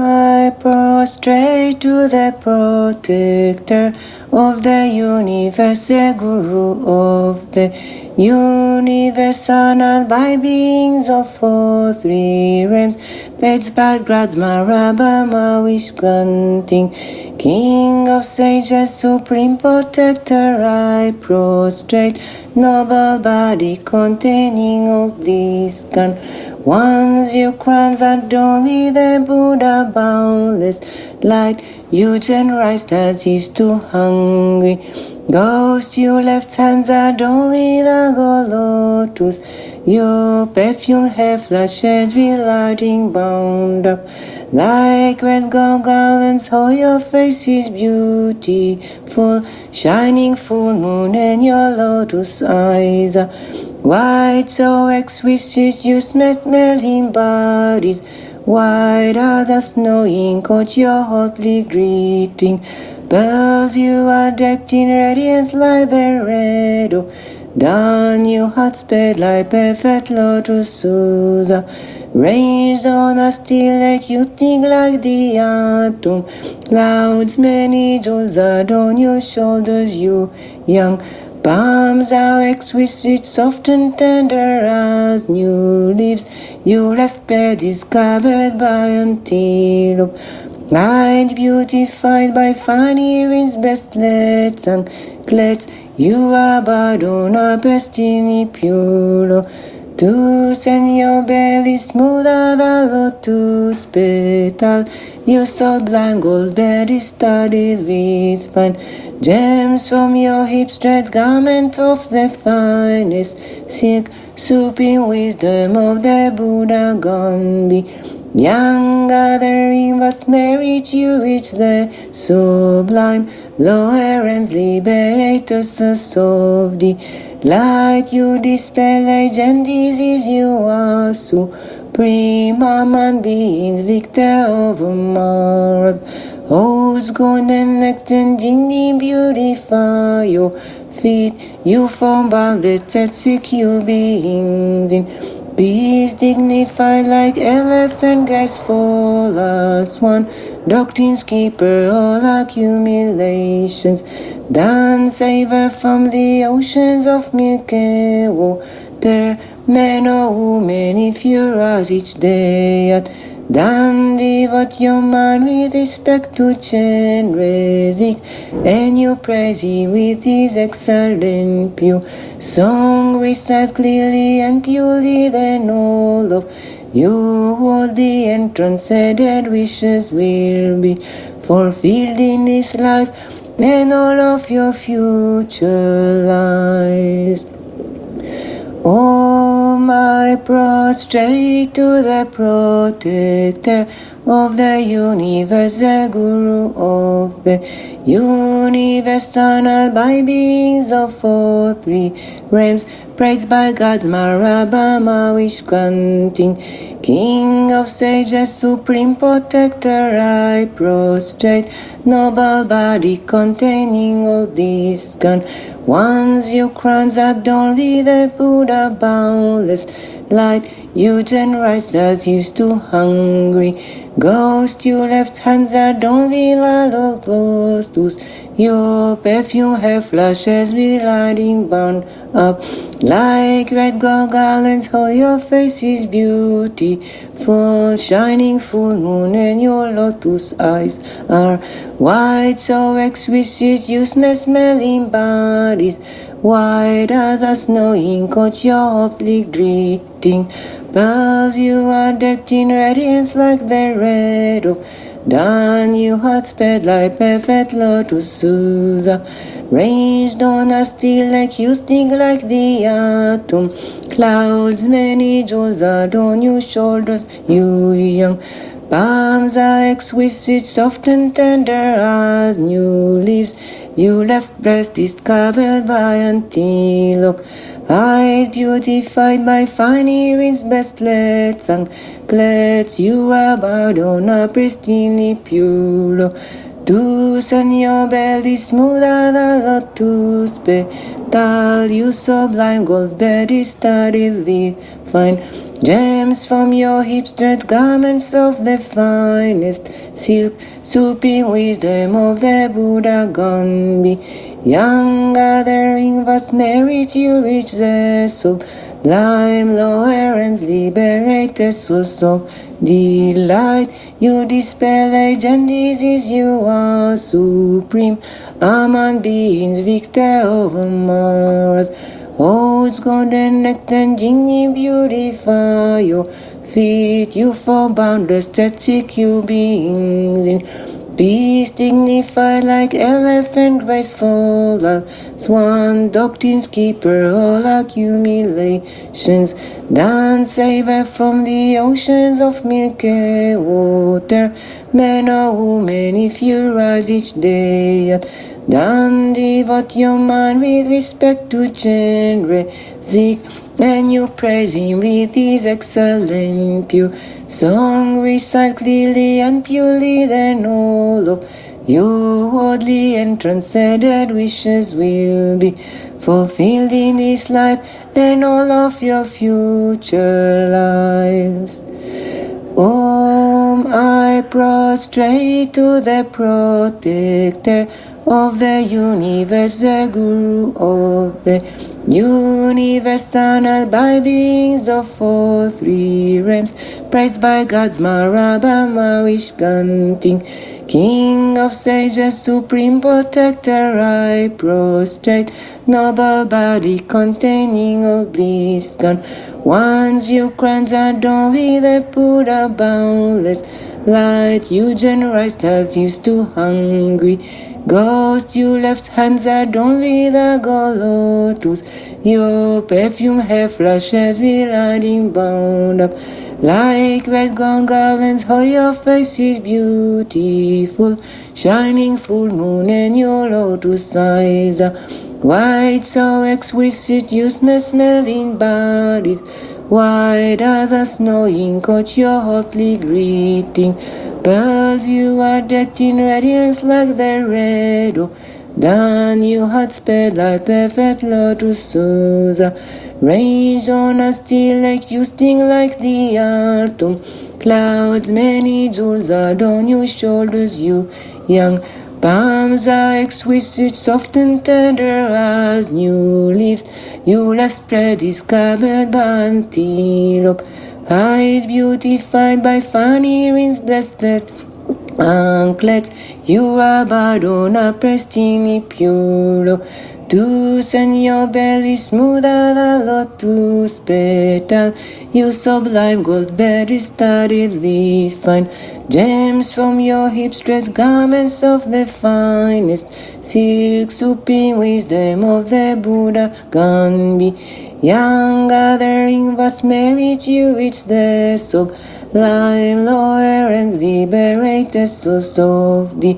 I prostrate to the protector of the universe, the guru of the universe, honored by beings of all three realms, Veds, Bhagavads, Marabama, Vishkanting, King of sages, supreme protector, I prostrate, noble body containing of this kind. Once you crowns adore me, the Buddha boundless light, huge and rise as is too hungry. Ghost, your left hands adorn with a gold lotus. Your perfume hair flashes with lighting bound up like red gold garlands. Oh, your face is beautiful, shining full moon, and your lotus eyes are white, so exquisite. You smelling bodies white as the snow in coat. Your hotly greeting bells, you are decked in radiance like the red of dawn. Your heart sped like perfect lotus Susa, ranged on a still lake. You think like the atom clouds, many jewels adorn your shoulders. You young palms are exquisite, soft and tender as new leaves. Your left bed is covered by antelope, light beautified by fine earrings, bracelets and anklets. You are bowed on a destiny pure, to send your belly smooth as a lotus petal. Your sublime gold bed is studded with fine gems. From your hips straight garment of the finest silk, supreme wisdom of the Buddha gone be. Young gathering vast merit, you reach the sublime lower realms, liberators of the light. You dispel age and disease, you are supreme among beings, victor over Mars. Whose golden neck and NyungNe beautify your feet. You form boundless and secure beings in peace, dignified like elephant, graceful as one. Doctrine's keeper, all accumulations, done savor from the oceans of Milky Water. Men or women, if you rise each day at dawn, devote your mind with respect to Chenrezig, and you praise him with his excellent pure song. Recite clearly and purely, then all of you worthy and transcended wishes will be fulfilled in this life and all of your future lives. I prostrate to the protector of the universe, the guru of the universe, honored by beings of all three realms, praised by gods, Marabama, wish-granting, King of sages, supreme protector. I prostrate, noble body containing all these gone ones. Your crowns adorn with the Buddha boundless light. You generous as used to hungry ghost. Your left hands adorn with light of lotus. Your perfume hair flashes with lighting bound up like red gold garlands. Oh, your face is beautiful, shining full moon, and your lotus eyes are white, so exquisite. You smelling bodies white as a snow in coat. Your hotly greeting bells, you are decked in radiance like the red of dawn. You heart sped like perfect lotus Susa, ranged on a still lake. You think like the atom clouds, many jewels adorn your shoulders. You young palms are exquisite, soft and tender as new leaves. Your left breast is covered by antelope, hide beautified by fine earrings, bracelets and anklets. You are bowed on a pristinely pure, to send your belly smooth as a lotus petal. Your sublime gold bed is studded with fine gems. From your hips straight garments of the finest silk, supreme wisdom of the Buddha gone be. Young gathering vast merit, you reach the sublime lower realms, liberate souls of delight. You dispel age and disease, you are supreme among beings, victor over Mars. Holds golden neck and NyungNe beautify your feet. You for boundless static, you beings in Peace dignified like elephant graceful as swan, doctrine's keeper, all accumulations. Dance savor from the oceans of milky water. Men or women, if you rise each day, then devote your mind with respect to Chenrezig, and you praise him with his excellent pure song. Recite clearly and purely, then all of your worldly and transcended wishes will be fulfilled in this life and all of your future lives. I prostrate to the protector of the universe, the Guru of the universe, tunneled by beings of all three realms, praised by God's Marabama Vishkanting, King of sages, supreme protector. I prostrate, noble body containing all bliss gone. Once your crowns adorned with a Buddha boundless light, you generous as used to hungry ghost. You left hands adorned with a gold lotus. Your perfume hair flashes with lighting bound up like red gold garlands. How your face is beautiful, shining full moon, and your lotus eyes are white, so exquisite you smell in bodies white as a snowing coat. Your hotly greeting pearls, you are decked in radiance like the red oak. Then you had sped like perfect lotuses, ranged on a steel lake. You sting like the atom clouds, many jewels adorn your shoulders. You young palms are exquisite, soft and tender as new leaves. You left spread is covered by antelope hide, beautified by funny rings, blessed anklets. You are bowed on a pristine pure lotus, and your belly smooth as a lotus petal. You sublime gold bed is studded with fine gems. From your hips straight garments of the finest silk, supreme wisdom of the Buddha Gandhi. Young gathering vast merit, you reach the sublime lower and liberated source of the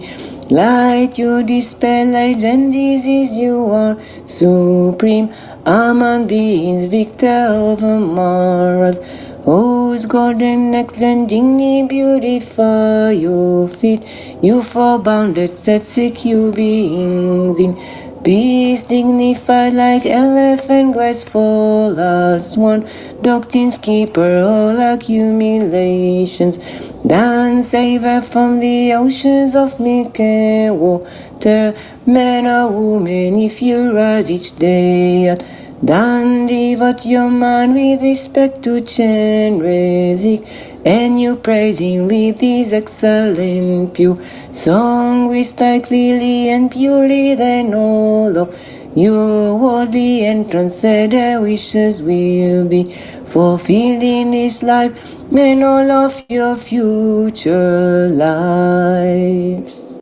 light. You dispel light and disease, you are supreme among beings, victor over Mars, whose golden necks and dignity beautify your feet. You for boundless set secure beings in peace, dignified like elephant, graceful as swan, doctrine's keeper, all accumulations. Then savor from the oceans of milky water. Men or women, if you rise each day, then devote your mind with respect to Chenrezig, and you praise him with his excellent pure song. Recite clearly and purely, then all of your worldly and transcendent wishes will be fulfilled in this life and all of your future lives.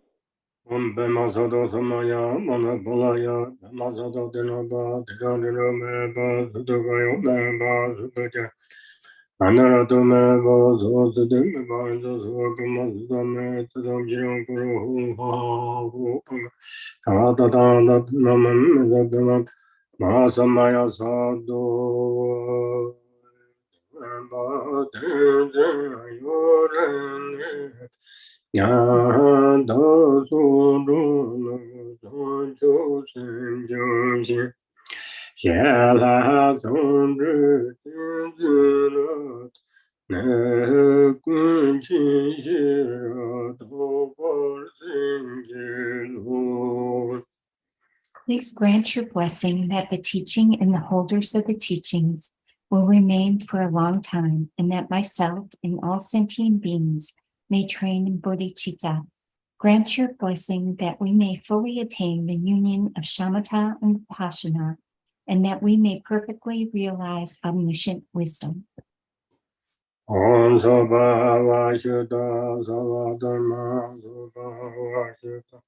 Bemazado Samaya, Manapolaya, Mazado Denaba, Tiranaba, Sudogayo, Naba, Sudoja, Anaratoma, Zodinaba, Zogamazame, Tadam Guru, Tadada, Naman, Zadaman, Masamaya Sado,
Please grant your blessing that the teaching and the holders of the teachings will remain for a long time, and that myself and all sentient beings may train in bodhicitta. Grant your blessing that we may fully attain the union of shamatha and vipassana, and that we may perfectly realize omniscient wisdom.
Om Sabhava Shita Savadharma Sabhava Shita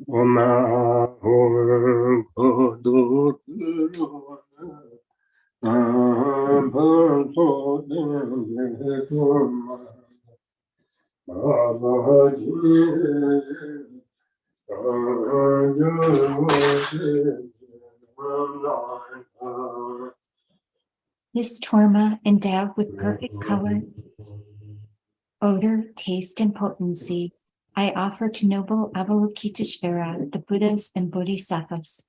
Om Ahum Kudu
This torma, endowed with perfect color, odor, taste, and potency, I offer to noble Avalokiteshvara, the Buddhas and Bodhisattvas.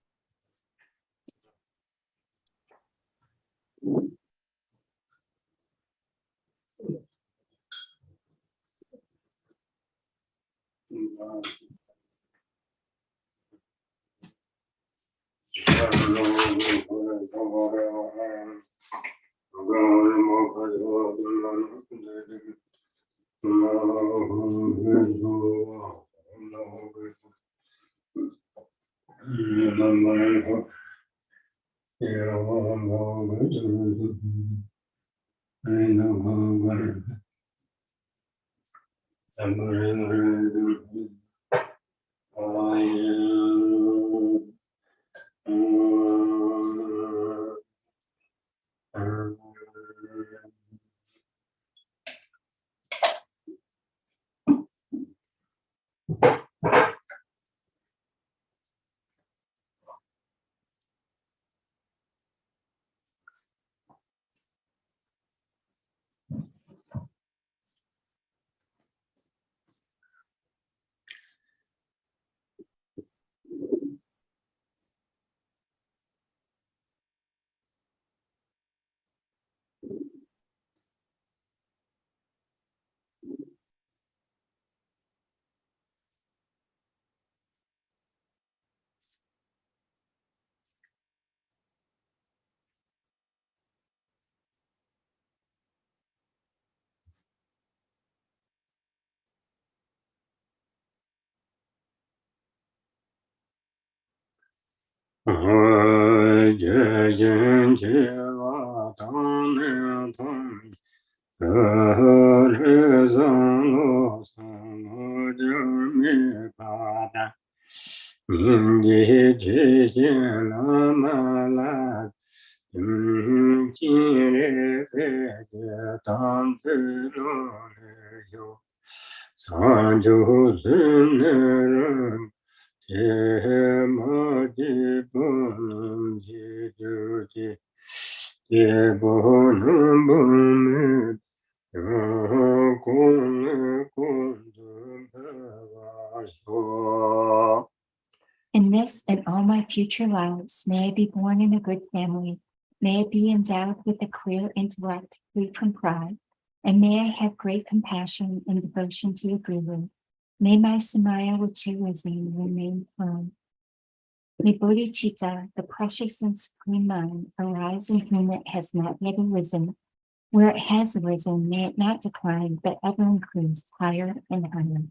NyungNe GDS Dec三種修持方法
In this and all my future lives, may I be born in a good family. May I be endowed with a clear intellect, free from pride. And may I have great compassion and devotion to your Guru. May my samaya vichyarizing remain firm. May bodhicitta, the precious and supreme mind, arise in whom it has not yet arisen. Where it has arisen, may it not decline, but ever increase higher and higher.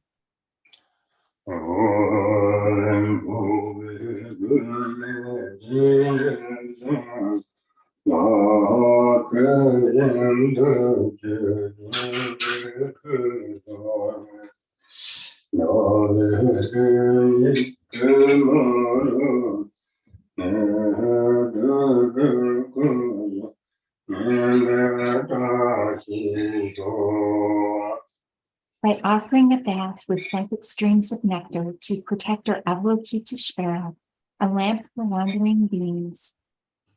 By offering a bath with scented streams of nectar to protector Avalokiteshvara, a lamp for wandering beings,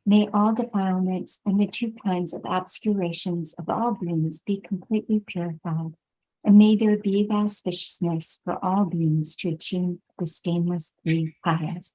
may all defilements and the two kinds of obscurations of all beings be completely purified, and may there be the auspiciousness for all beings to achieve the stainless three kayas.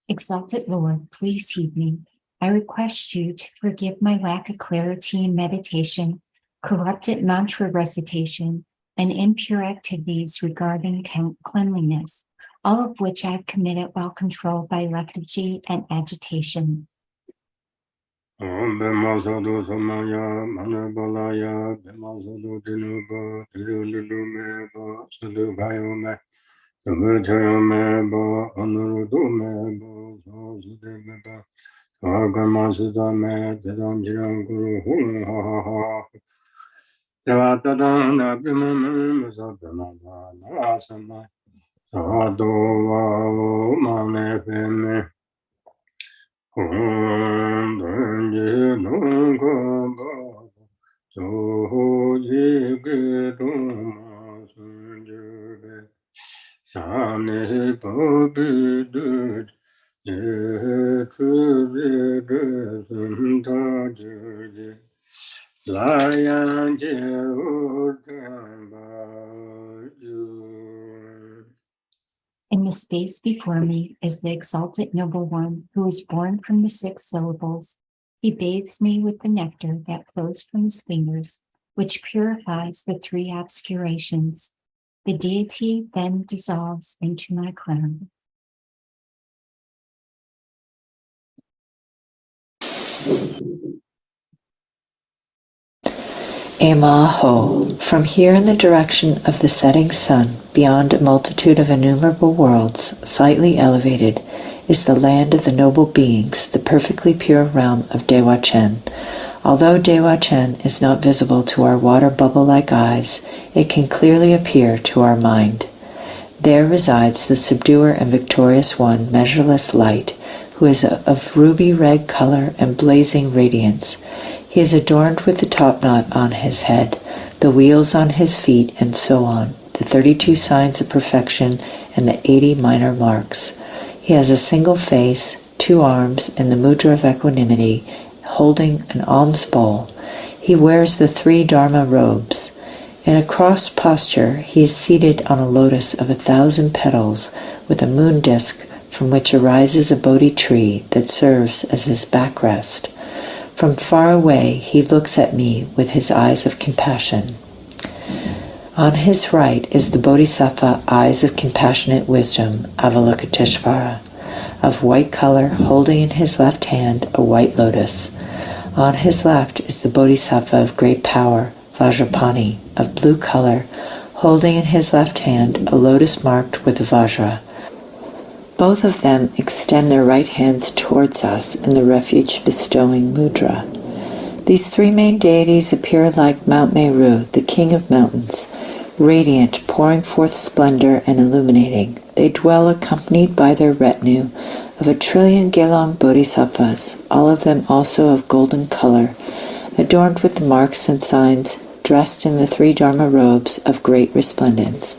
Exalted Lord, please heed me. I request you to forgive my lack of clarity in meditation, corrupted mantra recitation, and impure activities regarding cleanliness, all of which I have committed while controlled by lethargy and agitation. In the space before me is the exalted noble one who is born from the 6 syllables. He bathes me with the nectar that flows from his fingers, which purifies the 3 obscurations. The deity then dissolves into my crown.
Emaho, from here in the direction of the setting sun, beyond a multitude of innumerable worlds, slightly elevated, is the land of the noble beings, the perfectly pure realm of Dewa Chen. Although Dewa Chen is not visible to our water bubble-like eyes, it can clearly appear to our mind. There resides the subduer and victorious one, measureless light, who is of ruby red color and blazing radiance. He is adorned with the topknot on his head, the wheels on his feet, and so on, the 32 signs of perfection and the 80 minor marks. He has a single face, 2 arms, and the mudra of equanimity, holding an alms bowl. He wears the 3 dharma robes. In a cross posture, he is seated on a lotus of 1,000 petals with a moon disk from which arises a Bodhi tree that serves as his backrest. From far away, he looks at me with his eyes of compassion. On his right is the Bodhisattva eyes of compassionate wisdom, Avalokiteshvara, of white color, holding in his left hand a white lotus. On his left is the Bodhisattva of great power, Vajrapani, of blue color, holding in his left hand a lotus marked with a Vajra. Both of them extend their right hands towards us in the refuge-bestowing mudra. These 3 main deities appear like Mount Meru, the king of mountains, radiant, pouring forth splendor and illuminating. They dwell accompanied by their retinue of 1 trillion Gelong bodhisattvas, all of them also of golden color, adorned with the marks and signs, dressed in the 3 dharma robes of great resplendence.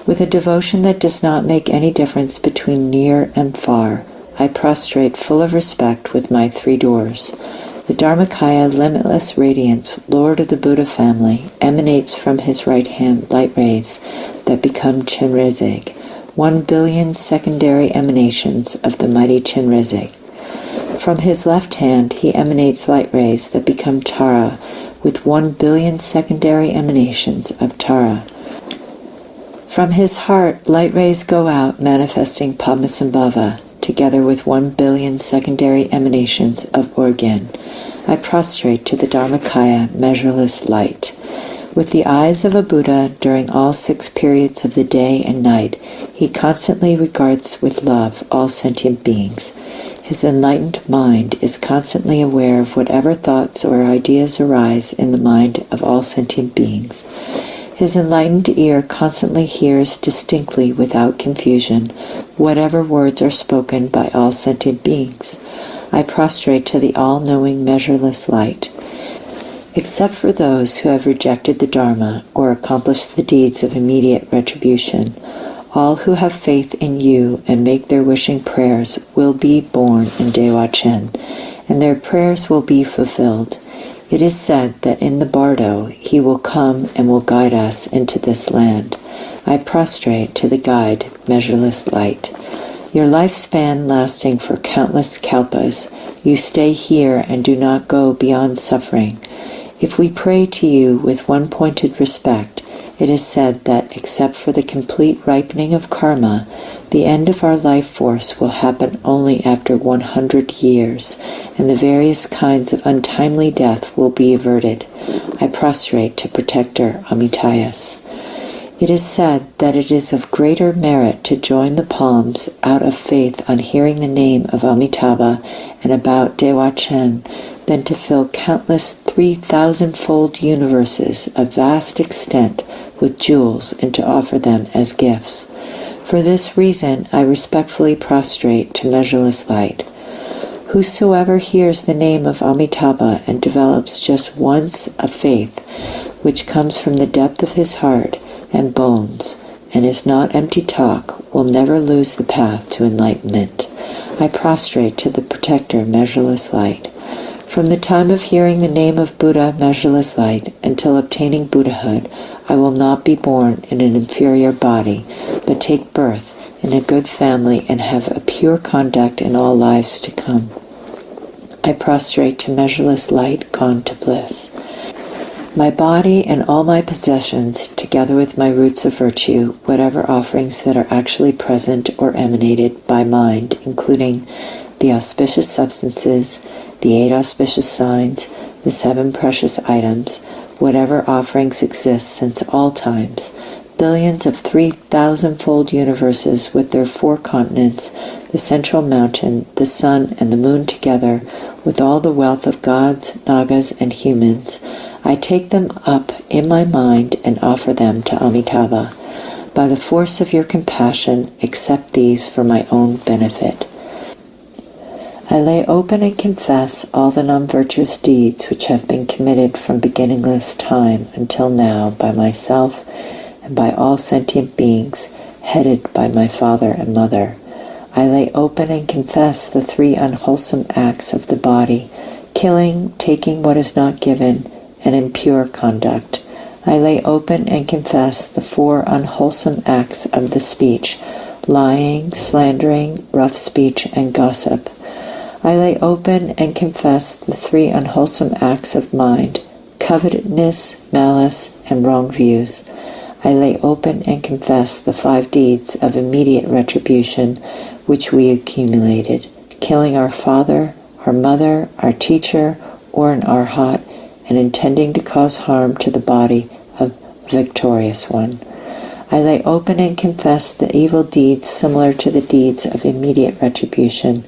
With a devotion that does not make any difference between near and far, I prostrate full of respect with my 3 doors. The Dharmakaya limitless radiance, Lord of the Buddha family, emanates from his right hand light rays that become Chenrezig, 1 billion secondary emanations of the mighty Chenrezig. From his left hand he emanates light rays that become Tara, with 1 billion secondary emanations of Tara. From his heart, light rays go out manifesting Padmasambhava, together with 1 billion secondary emanations of Orgyan. I prostrate to the Dharmakaya measureless light. With the eyes of a Buddha during all 6 periods of the day and night, he constantly regards with love all sentient beings. His enlightened mind is constantly aware of whatever thoughts or ideas arise in the mind of all sentient beings. His enlightened ear constantly hears distinctly without confusion whatever words are spoken by all sentient beings. I prostrate to the all-knowing measureless light. Except for those who have rejected the Dharma or accomplished the deeds of immediate retribution, All who have faith in you and make their wishing prayers will be born in Dewa Chen, and their prayers will be fulfilled. It is said that in the bardo he will come and will guide us into this land. I prostrate to the guide, measureless light. Your lifespan lasting for countless kalpas, you stay here and do not go beyond suffering. If we pray to you with one-pointed respect, it is said that except for the complete ripening of karma, the end of our life force will happen only after 100 years, and the various kinds of untimely death will be averted. I prostrate to Protector Amitayus. It is said that it is of greater merit to join the palms out of faith on hearing the name of Amitabha and about Dewa Chen than to fill countless 3,000-fold universes of vast extent with jewels and to offer them as gifts. For this reason, I respectfully prostrate to measureless light. Whosoever hears the name of Amitabha and develops just once a faith which comes from the depth of his heart and bones and is not empty talk will never lose the path to enlightenment. I prostrate to the Protector, measureless light. From the time of hearing the name of Buddha, measureless light, until obtaining Buddhahood, I will not be born in an inferior body, but take birth in a good family and have a pure conduct in all lives to come. I prostrate to measureless light, gone to bliss. My body and all my possessions, together with my roots of virtue, whatever offerings that are actually present or emanated by mind, including the auspicious substances, the 8 auspicious signs, the 7 precious items, whatever offerings exist since all times, billions of 3,000-fold universes with their 4 continents, the central mountain, the sun, and the moon together, with all the wealth of gods, nagas, and humans, I take them up in my mind and offer them to Amitabha. By the force of your compassion, accept these for my own benefit. I lay open and confess all the non-virtuous deeds which have been committed from beginningless time until now by myself and by all sentient beings, headed by my father and mother. I lay open and confess the 3 unwholesome acts of the body, killing, taking what is not given, and impure conduct. I lay open and confess the 4 unwholesome acts of the speech, lying, slandering, rough speech, and gossip. I lay open and confess the 3 unwholesome acts of mind, covetousness, malice, and wrong views. I lay open and confess the 5 deeds of immediate retribution which we accumulated, killing our father, our mother, our teacher, or an arhat, and intending to cause harm to the body of a victorious one. I lay open and confess the evil deeds similar to the deeds of immediate retribution,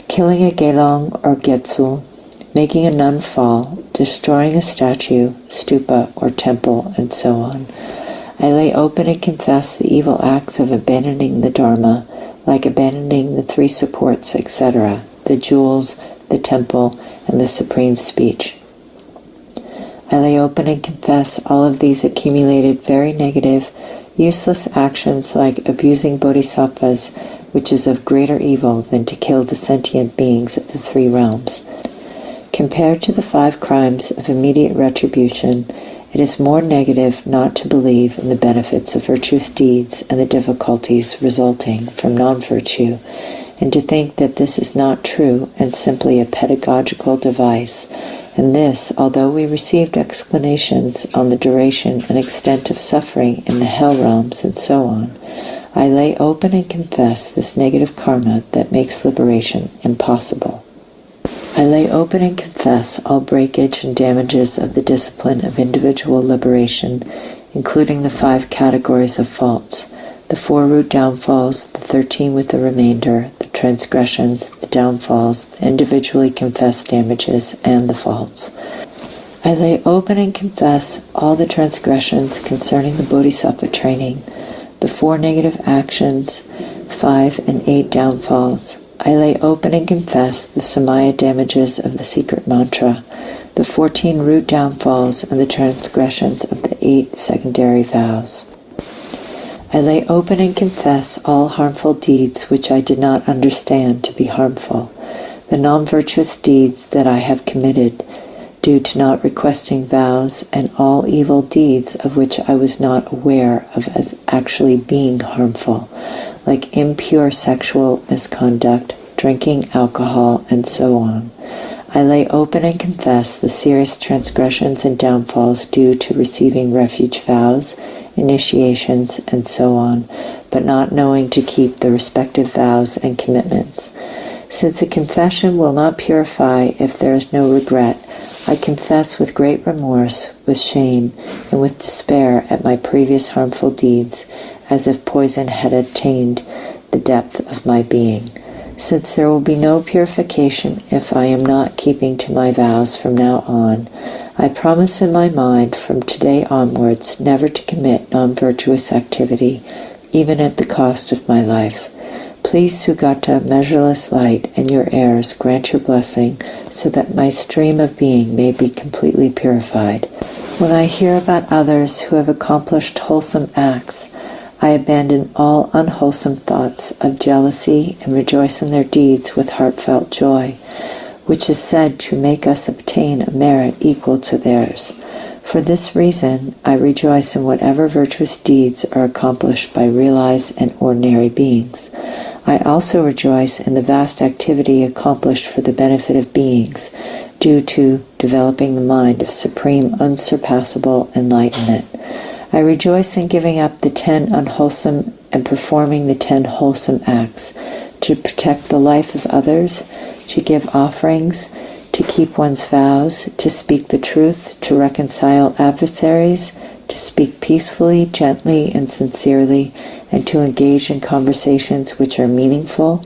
killing a gelong or getsul, making a nun fall, destroying a statue, stupa, or temple, and so on. I lay open and confess the evil acts of abandoning the Dharma, like abandoning the 3 supports, etc., the jewels, the temple, and the supreme speech. I lay open and confess all of these accumulated very negative, useless actions like abusing bodhisattvas, which is of greater evil than to kill the sentient beings of the 3 realms. Compared to the 5 crimes of immediate retribution, it is more negative not to believe in the benefits of virtuous deeds and the difficulties resulting from non-virtue, and to think that this is not true and simply a pedagogical device, and this, although we received explanations on the duration and extent of suffering in the hell realms and so on. I lay open and confess this negative karma that makes liberation impossible. I lay open and confess all breakage and damages of the discipline of individual liberation, including the 5 categories of faults, the 4 root downfalls, the 13 with the remainder, the transgressions, the downfalls, the individually confessed damages, and the faults. I lay open and confess all the transgressions concerning the bodhisattva training, the 4 negative actions, 5 and 8 downfalls. I lay open and confess the samaya damages of the secret mantra, the 14 root downfalls, and the transgressions of the 8 secondary vows. I lay open and confess all harmful deeds which I did not understand to be harmful, the non-virtuous deeds that I have committed due to not requesting vows, and all evil deeds of which I was not aware of as actually being harmful, like impure sexual misconduct, drinking alcohol, and so on. I lay open and confess the serious transgressions and downfalls due to receiving refuge vows, initiations, and so on, but not knowing to keep the respective vows and commitments. Since a confession will not purify if there is no regret, I confess with great remorse, with shame, and with despair at my previous harmful deeds, as if poison had attained the depth of my being. Since there will be no purification if I am not keeping to my vows from now on, I promise in my mind from today onwards never to commit non-virtuous activity, even at the cost of my life. Please, Sugata, measureless light, and your heirs grant your blessing so that my stream of being may be completely purified. When I hear about others who have accomplished wholesome acts, I abandon all unwholesome thoughts of jealousy and rejoice in their deeds with heartfelt joy, which is said to make us obtain a merit equal to theirs. For this reason, I rejoice in whatever virtuous deeds are accomplished by realized and ordinary beings. I also rejoice in the vast activity accomplished for the benefit of beings, due to developing the mind of supreme, unsurpassable enlightenment. I rejoice in giving up the 10 unwholesome and performing the 10 wholesome acts, to protect the life of others, to give offerings, to keep one's vows, to speak the truth, to reconcile adversaries, to speak peacefully, gently, and sincerely, and to engage in conversations which are meaningful,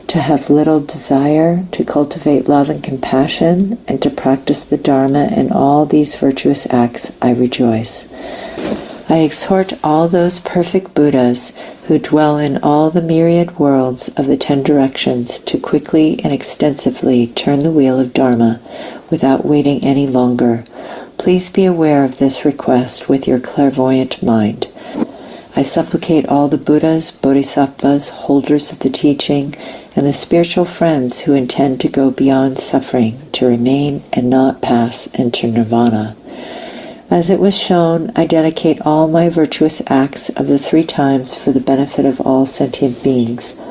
to have little desire, to cultivate love and compassion, and to practice the Dharma. In all these virtuous acts I rejoice. I exhort all those perfect Buddhas who dwell in all the myriad worlds of the 10 directions to quickly and extensively turn the wheel of Dharma without waiting any longer. Please be aware of this request with your clairvoyant mind. I supplicate all the Buddhas, Bodhisattvas, holders of the teaching, and the spiritual friends who intend to go beyond suffering to remain and not pass into nirvana. As it was shown, I dedicate all my virtuous acts of the 3 times for the benefit of all sentient beings.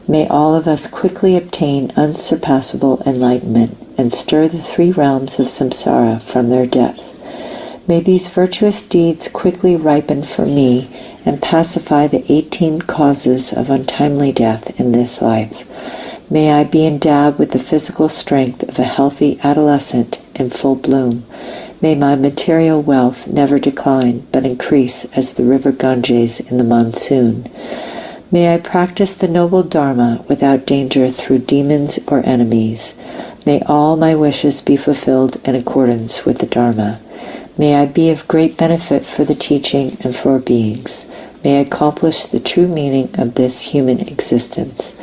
May all of us quickly obtain unsurpassable enlightenment and stir the 3 realms of samsara from their depth. May these virtuous deeds quickly ripen for me and pacify the 18 causes of untimely death in this life. May I be endowed with the physical strength of a healthy adolescent in full bloom. May my material wealth never decline, but increase as the river Ganges in the monsoon. May I practice the noble Dharma without danger through demons or enemies. May all my wishes be fulfilled in accordance with the Dharma. May I be of great benefit for the teaching and for beings. May I accomplish the true meaning of this human existence.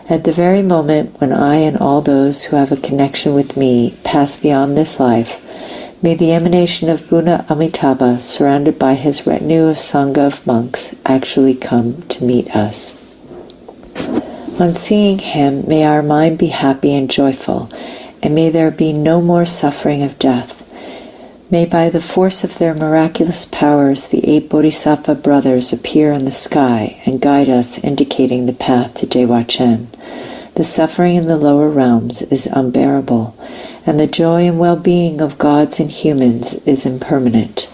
At the very moment when I and all those who have a connection with me pass beyond this life, may the emanation of Buddha Amitabha, surrounded by his retinue of Sangha of monks, actually come to meet us. On seeing him, may our mind be happy and joyful, and may there be no more suffering of death. May by the force of their miraculous powers the 8 Bodhisattva brothers appear in the sky and guide us, indicating the path to Dewachen. The suffering in the lower realms is unbearable, and the joy and well-being of gods and humans is impermanent.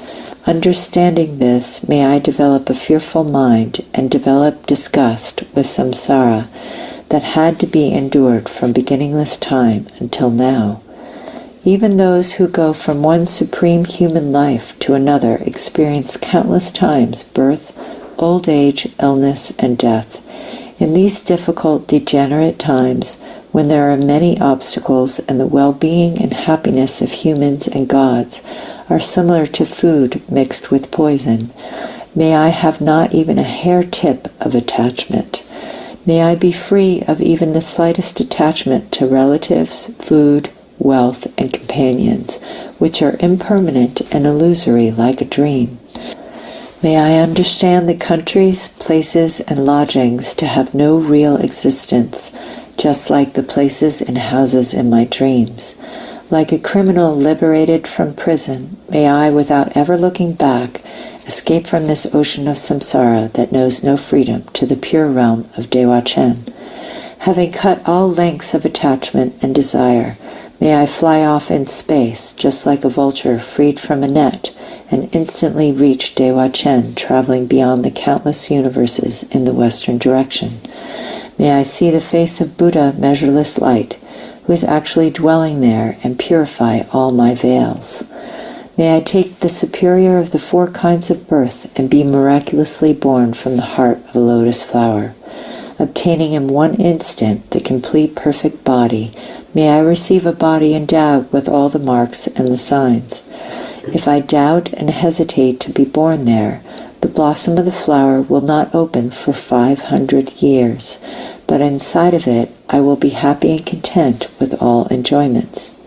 Understanding this, may I develop a fearful mind and develop disgust with samsara that had to be endured from beginningless time until now. Even those who go from one supreme human life to another experience countless times birth, old age, illness, and death. In these difficult, degenerate times, when there are many obstacles and the well-being and happiness of humans and gods are similar to food mixed with poison, may I have not even a hair tip of attachment. May I be free of even the slightest attachment to relatives, food, wealth, and companions, which are impermanent and illusory like a dream. May I understand the countries, places, and lodgings to have no real existence, just like the places and houses in my dreams. Like a criminal liberated from prison, may I, without ever looking back, escape from this ocean of samsara that knows no freedom to the pure realm of Dewa Chen. Having cut all links of attachment and desire, may I fly off in space, just like a vulture freed from a net, and instantly reach Dewa Chen, traveling beyond the countless universes in the western direction. May I see the face of Buddha, measureless light, who is actually dwelling there, and purify all my veils. May I take the superior of the 4 kinds of birth and be miraculously born from the heart of a lotus flower. Obtaining in one instant the complete perfect body, may I receive a body endowed with all the marks and the signs. If I doubt and hesitate to be born there, the blossom of the flower will not open for 500 years, but inside of it I will be happy and content with all enjoyments.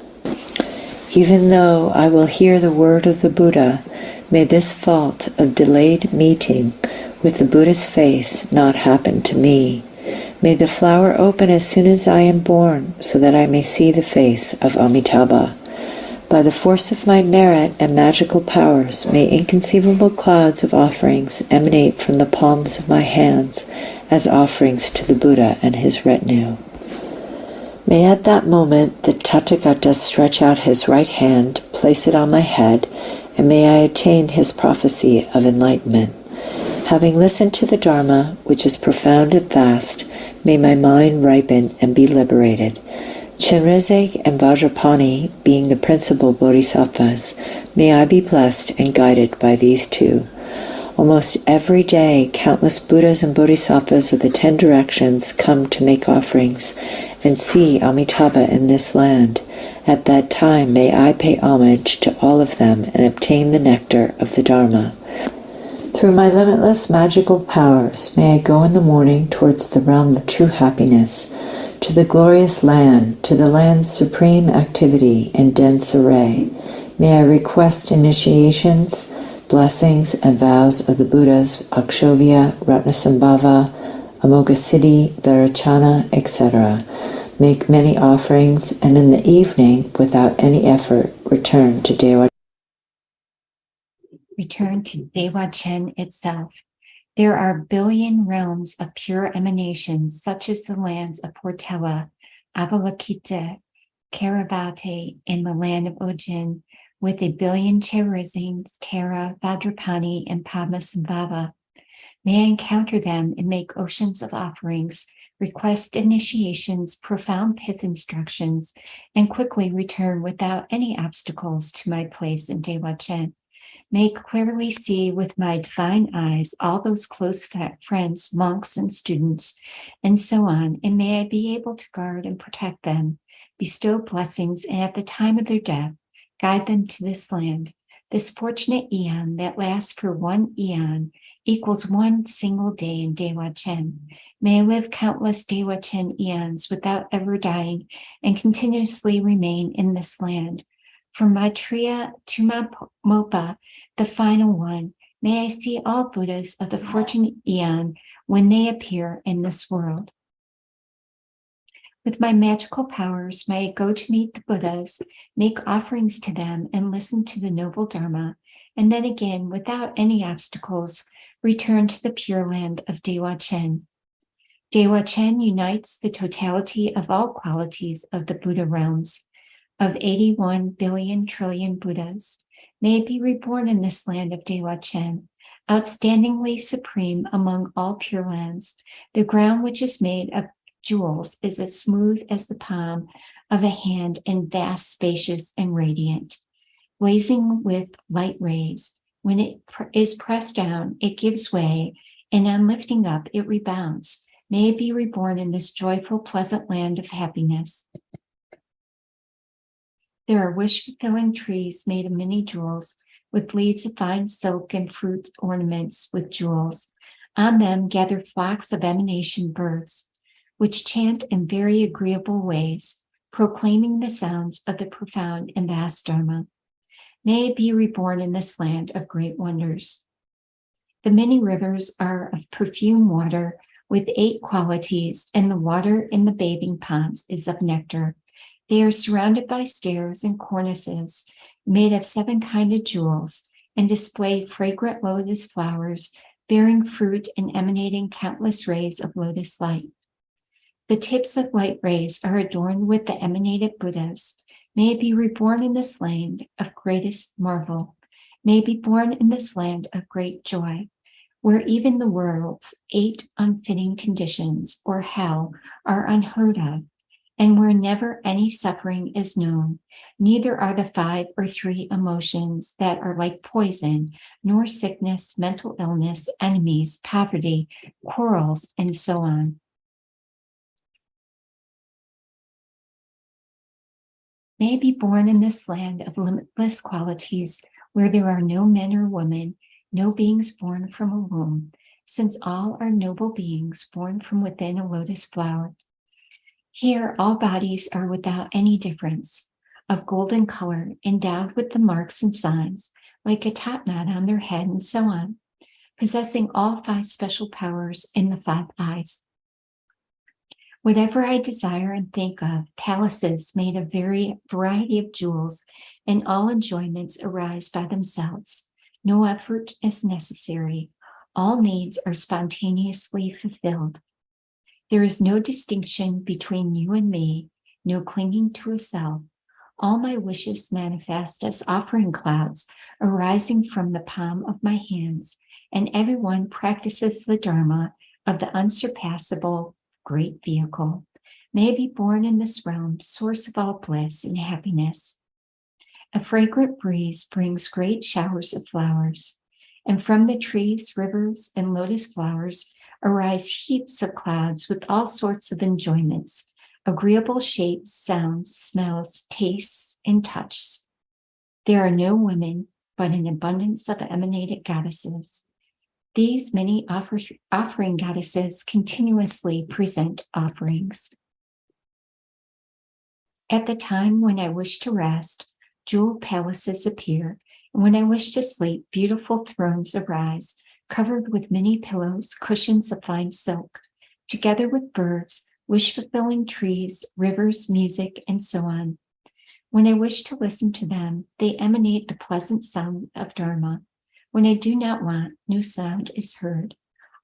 Even though I will hear the word of the Buddha, may this fault of delayed meeting with the Buddha's face not happen to me. May the flower open as soon as I am born, so that I may see the face of Amitabha. By the force of my merit and magical powers, may inconceivable clouds of offerings emanate from the palms of my hands as offerings to the Buddha and his retinue. May at that moment the Tathagata stretch out his right hand, place it on my head, and may I attain his prophecy of enlightenment. Having listened to the Dharma, which is profound and vast, may my mind ripen and be liberated. Chenrezig and Vajrapani, being the principal bodhisattvas, may I be blessed and guided by these 2. Almost every day, countless Buddhas and Bodhisattvas of the 10 directions come to make offerings and see Amitabha in this land. At that time, may I pay homage to all of them and obtain the nectar of the Dharma. Through my limitless magical powers, may I go in the morning towards the realm of true happiness, to the glorious land, to the land's supreme activity and dense array. May I request initiations, blessings, and vows of the Buddhas Akshobhya, Ratnasambhava, Amoghasiddhi, Vairocana, etc. Make many offerings, and in the evening, without any effort, return to Dewa.
Return to Dewa Chen itself. There are 1 billion realms of pure emanations, such as the lands of Portela, Avalokita, Karavate, and the land of Ojin, with 1 billion Cherizings, Tara, Vajrapani, and Padmasambhava. May I encounter them and make oceans of offerings, request initiations, profound pith instructions, and quickly return without any obstacles to my place in Dewa Chen. May clearly see with my divine eyes all those close friends, monks, and students, and so on, and may I be able to guard and protect them, bestow blessings, and at the time of their death, guide them to this land. This fortunate eon that lasts for 1 eon equals 1 single day in Dewa Chen. May I live countless Dewa Chen eons without ever dying and continuously remain in this land. From Maitreya to Mopa, the final one, may I see all Buddhas of the fortunate eon when they appear in this world. With my magical powers, may I go to meet the Buddhas, make offerings to them, and listen to the noble Dharma, and then again, without any obstacles, return to the Pure Land of Dewa Chen. Dewa Chen unites the totality of all qualities of the Buddha realms, of 81 billion trillion Buddhas. May it be reborn in this land of Dewa Chen, outstandingly supreme among all pure lands. The ground which is made of jewels is as smooth as the palm of a hand and vast, spacious, and radiant, blazing with light rays. When it is pressed down, it gives way, and on lifting up, it rebounds. May it be reborn in this joyful, pleasant land of happiness. There are wish-fulfilling trees made of many jewels, with leaves of fine silk and fruit ornaments with jewels. On them gather flocks of emanation birds, which chant in very agreeable ways, proclaiming the sounds of the profound and vast Dharma. May it be reborn in this land of great wonders. The many rivers are of perfume water with 8 qualities, and the water in the bathing ponds is of nectar. They are surrounded by stairs and cornices made of 7 kinds of jewels and display fragrant lotus flowers bearing fruit and emanating countless rays of lotus light. The tips of light rays are adorned with the emanated Buddhas. May it be reborn in this land of greatest marvel. May it be born in this land of great joy, where even the world's 8 unfitting conditions, or hell, are unheard of, and where never any suffering is known. Neither are the 5 or 3 emotions that are like poison, nor sickness, mental illness, enemies, poverty, quarrels, and so on. May be born in this land of limitless qualities, where there are no men or women, no beings born from a womb, since all are noble beings born from within a lotus flower. Here all bodies are without any difference, of golden color, endowed with the marks and signs, like a topknot on their head and so on, possessing all 5 special powers in the 5 eyes. Whatever I desire and think of, palaces made of variety of jewels, and all enjoyments arise by themselves. No effort is necessary. All needs are spontaneously fulfilled. There is no distinction between you and me, no clinging to a self. All my wishes manifest as offering clouds arising from the palm of my hands, and everyone practices the Dharma of the unsurpassable great vehicle. May be born in this realm, source of all bliss and happiness. A fragrant breeze brings great showers of flowers, and from the trees, rivers, and lotus flowers arise heaps of clouds with all sorts of enjoyments, agreeable shapes, sounds, smells, tastes, and touches. There are no women, but an abundance of emanated goddesses. These many offering goddesses continuously present offerings. At the time when I wish to rest, jewel palaces appear, and when I wish to sleep, beautiful thrones arise, covered with many pillows, cushions of fine silk, together with birds, wish-fulfilling trees, rivers, music, and so on. When I wish to listen to them, they emanate the pleasant sound of Dharma. When I do not want, no sound is heard.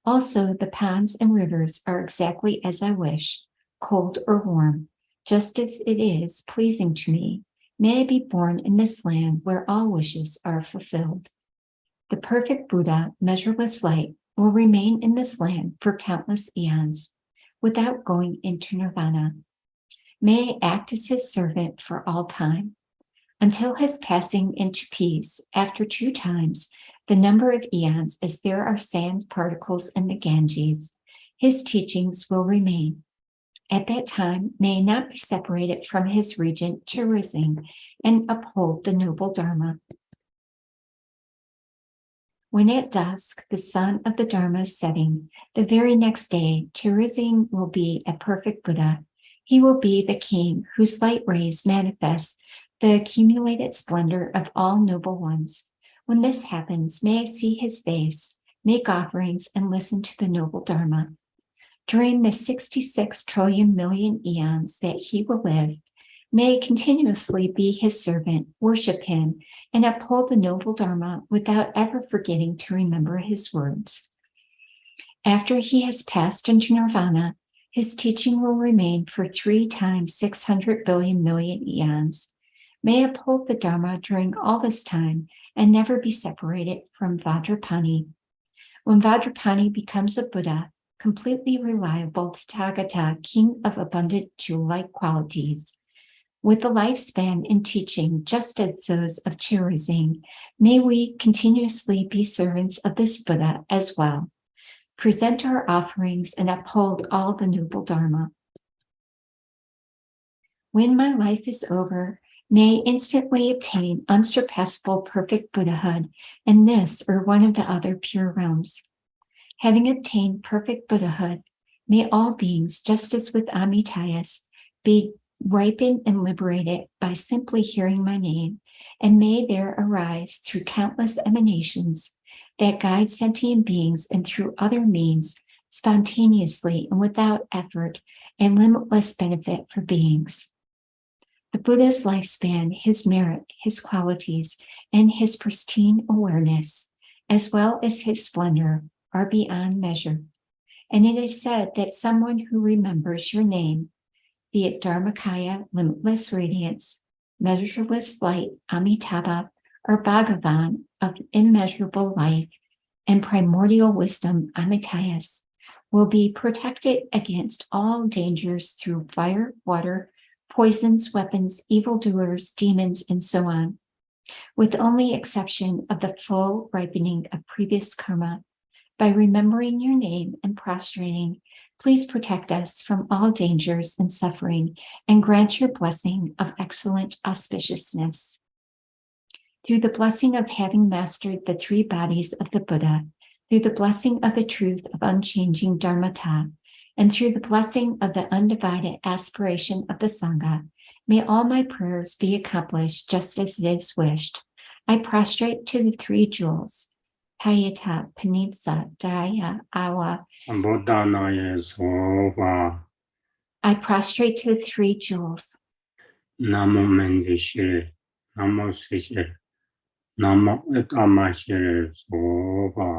Also, the ponds and rivers are exactly as I wish, cold or warm, just as it is pleasing to me. May I be born in this land where all wishes are fulfilled. The perfect Buddha, measureless light, will remain in this land for countless eons, without going into nirvana. May I act as his servant for all time, until his passing into peace after 2 times the number of eons as there are sand particles in the Ganges. His teachings will remain. At that time, may I not be separated from his regent Chirizing and uphold the noble Dharma. When at dusk the sun of the Dharma is setting, the very next day, Chirizing will be a perfect Buddha. He will be the king whose light rays manifest the accumulated splendor of all noble ones. When this happens, may I see his face, make offerings, and listen to the noble Dharma. During the 66 trillion million eons that he will live, may I continuously be his servant, worship him, and uphold the noble Dharma without ever forgetting to remember his words. After he has passed into nirvana, his teaching will remain for 3 times 600 billion million eons. May I uphold the Dharma during all this time and never be separated from Vajrapani. When Vajrapani becomes a Buddha, completely reliable Tathagata, king of abundant jewel-like qualities, with a lifespan in teaching just as those of Chirizing, may we continuously be servants of this Buddha as well. Present our offerings and uphold all the noble Dharma. When my life is over, may I instantly obtain unsurpassable perfect Buddhahood in this or one of the other pure realms. Having obtained perfect Buddhahood, may all beings, just as with Amitayas, be ripened and liberated by simply hearing my name, and may there arise through countless emanations that guide sentient beings and through other means, spontaneously and without effort, and limitless benefit for beings. The Buddha's lifespan, his merit, his qualities, and his pristine awareness, as well as his splendor, are beyond measure. And it is said that someone who remembers your name, be it Dharmakaya, limitless radiance, measureless light, Amitabha, or Bhagavan of immeasurable life, and primordial wisdom, Amitayas, will be protected against all dangers through fire, water, poisons, weapons, evildoers, demons, and so on, with only exception of the full ripening of previous karma. By remembering your name and prostrating, please protect us from all dangers and suffering, and grant your blessing of excellent auspiciousness. Through the blessing of having mastered the three bodies of the Buddha, through the blessing of the truth of unchanging Dharmata, and through the blessing of the undivided aspiration of the Sangha, may all my prayers be accomplished just as it is wished. I prostrate to the three jewels, Tayata, Panitsa, Daya, Awa.
Bodhanaye Sofa.
I prostrate to the three jewels.
Namo Mendishe, Namo Sishe, Namo Etamashire Sofa.